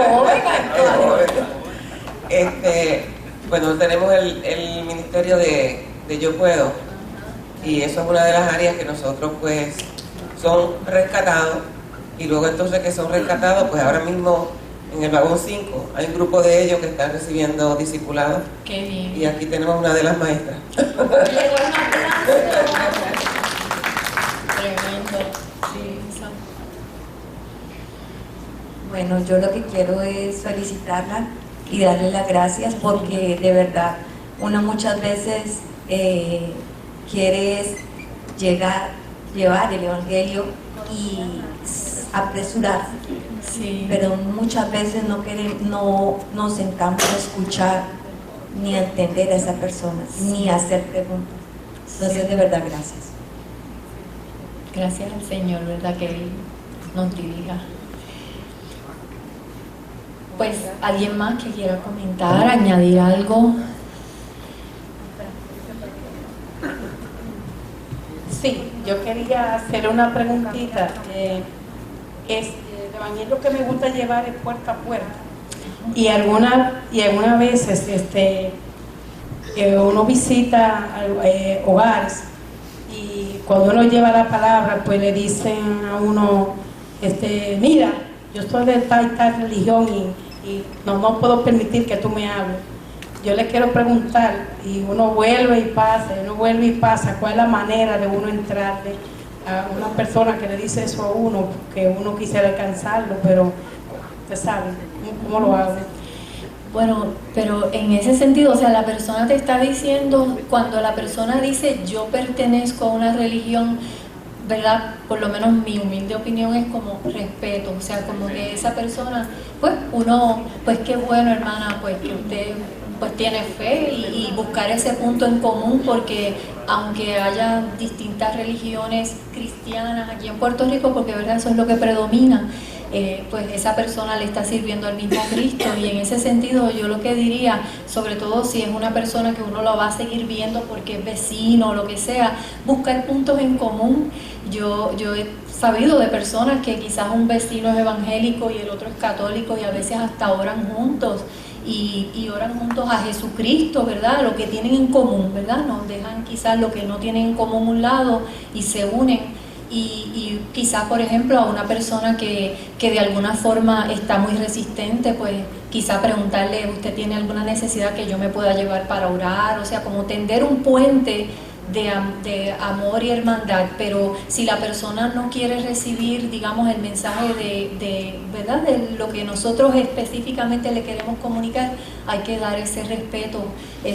joven. Bueno, tenemos el ministerio de Yo Puedo, y eso es una de las áreas que nosotros pues son rescatados, y luego entonces que son rescatados, pues ahora mismo en el vagón 5 hay un grupo de ellos que están recibiendo discipulados. Qué bien. Y aquí tenemos una de las maestras. Tremendo. Sí, eso. Bueno, yo lo que quiero es felicitarla y darle las gracias porque de verdad uno muchas veces quiere llevar el evangelio y apresurarse, Sí. pero muchas veces no nos sentamos a escuchar ni a entender a esa persona, ni a hacer preguntas. Entonces, de verdad, gracias. Gracias al Señor, ¿verdad? Que Él nos dirija. Pues, ¿alguien más que quiera comentar, añadir algo? Sí, yo quería hacer una preguntita. El evangelio que me gusta llevar es puerta a puerta. Y algunas veces uno visita hogares y cuando uno lleva la palabra, pues le dicen a uno, mira, yo soy de tal y tal religión y no puedo permitir que tú me hables. Yo le quiero preguntar, y uno vuelve y pasa, ¿cuál es la manera de uno entrarle a una persona que le dice eso a uno, que uno quisiera alcanzarlo, pero usted sabe, ¿cómo lo hago? Bueno, pero en ese sentido, o sea, la persona te está diciendo, cuando la persona dice yo pertenezco a una religión, ¿verdad? Por lo menos mi humilde opinión es como respeto, o sea, como que esa persona, pues uno, pues qué bueno, hermana, pues que usted pues tiene fe y buscar ese punto en común, porque aunque haya distintas religiones cristianas aquí en Puerto Rico, porque verdad eso es lo que predomina, pues esa persona le está sirviendo al mismo Cristo, y en ese sentido yo lo que diría, sobre todo si es una persona que uno lo va a seguir viendo porque es vecino o lo que sea, buscar puntos en común. Yo he sabido de personas que quizás un vecino es evangélico y el otro es católico y a veces hasta oran juntos y oran juntos a Jesucristo, ¿verdad? Lo que tienen en común, ¿verdad? Nos dejan quizás lo que no tienen en común un lado y se unen. Y quizás, por ejemplo, a una persona que de alguna forma está muy resistente, pues quizás preguntarle, ¿usted tiene alguna necesidad que yo me pueda llevar para orar? O sea, como tender un puente de amor y hermandad, pero si la persona no quiere recibir, digamos, el mensaje ¿verdad?, de lo que nosotros específicamente le queremos comunicar, hay que dar ese respeto,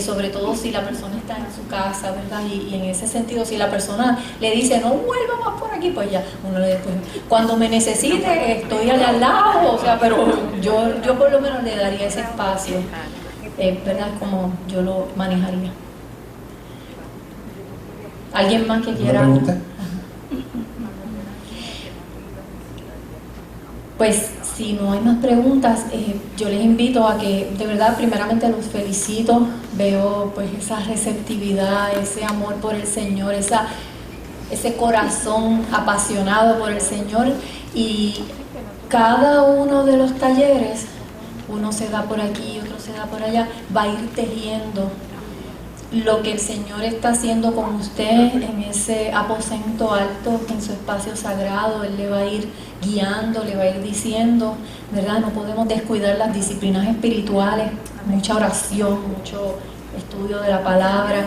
sobre todo si la persona está en su casa, ¿verdad? Y en ese sentido, si la persona le dice, no vuelva más por aquí, pues ya, uno le pues, cuando me necesite, estoy allá al lado, o sea, pero yo por lo menos le daría ese espacio, ¿verdad?, como yo lo manejaría. ¿Alguien más que quiera? ¿Una pregunta? Pues si no hay más preguntas, yo les invito a que, de verdad, primeramente los felicito. Veo pues esa receptividad, ese amor por el Señor, ese corazón apasionado por el Señor, y cada uno de los talleres, uno se da por aquí, otro se da por allá, va a ir tejiendo lo que el Señor está haciendo con usted en ese aposento alto, en su espacio sagrado. Él le va a ir guiando, le va a ir diciendo, ¿verdad? No podemos descuidar las disciplinas espirituales, mucha oración, mucho estudio de la palabra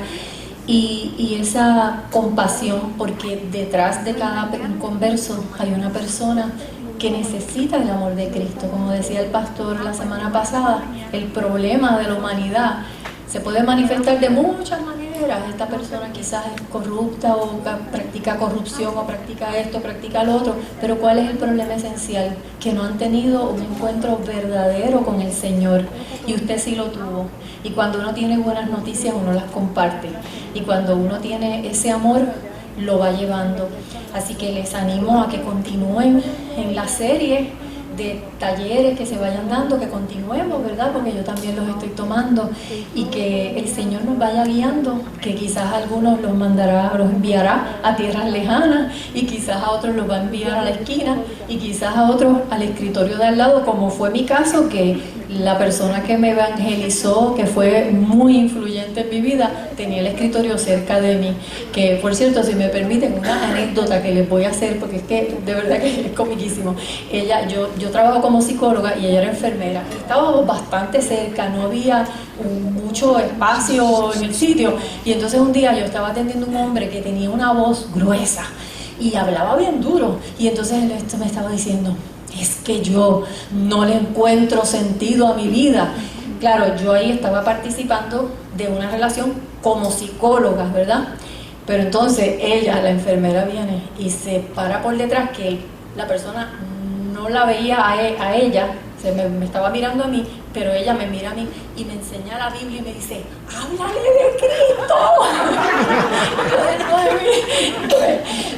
y esa compasión, porque detrás de cada converso hay una persona que necesita el amor de Cristo. Como decía el pastor la semana pasada, el problema de la humanidad se puede manifestar de muchas maneras. Esta persona quizás es corrupta o practica corrupción o practica esto, practica lo otro, pero ¿cuál es el problema esencial? Que no han tenido un encuentro verdadero con el Señor, y usted sí lo tuvo. Y cuando uno tiene buenas noticias, uno las comparte, y cuando uno tiene ese amor, lo va llevando. Así que les animo a que continúen en la serie de talleres que se vayan dando, que continuemos, ¿verdad? Porque yo también los estoy tomando, y que el Señor nos vaya guiando, que quizás a algunos los enviará a tierras lejanas, y quizás a otros los va a enviar a la esquina, y quizás a otros al escritorio de al lado, como fue mi caso, que la persona que me evangelizó, que fue muy influyente en mi vida, tenía el escritorio cerca de mí. Que, por cierto, si me permiten, una anécdota que les voy a hacer, porque es que de verdad que es comiquísimo. Yo trabajo como psicóloga y ella era enfermera. Estábamos bastante cerca, no había mucho espacio en el sitio. Y entonces un día yo estaba atendiendo a un hombre que tenía una voz gruesa y hablaba bien duro. Y entonces él me estaba diciendo, es que yo no le encuentro sentido a mi vida. Claro, yo ahí estaba participando de una relación como psicóloga, ¿verdad? Pero entonces ella, la enfermera, viene y se para por detrás, que la persona no la veía a ella, me estaba mirando a mí, pero ella me mira a mí y me enseña la Biblia y me dice, ¡háblale de Cristo!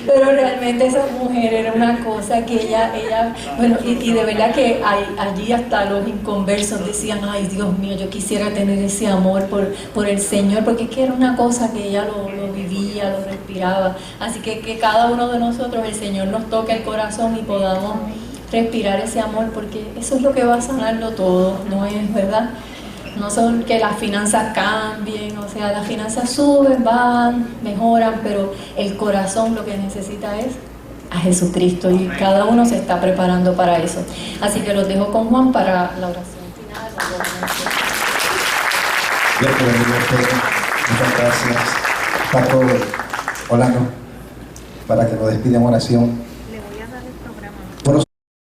Pero realmente esa mujer era una cosa que ella bueno, y de verdad que allí hasta los inconversos decían, ay Dios mío, yo quisiera tener ese amor por el Señor, porque es que era una cosa que ella lo vivía, lo respiraba. Así que cada uno de nosotros, el Señor nos toque el corazón y podamos respirar ese amor, porque eso es lo que va a sanarlo todo, no es, ¿verdad? No son que las finanzas cambien, o sea, las finanzas suben, van, mejoran, pero el corazón lo que necesita es a Jesucristo, y cada uno se está preparando para eso. Así que los dejo con Juan para la oración final. Dios te bendiga a ustedes. Muchas gracias. Paco Olano, para que nos despida en oración.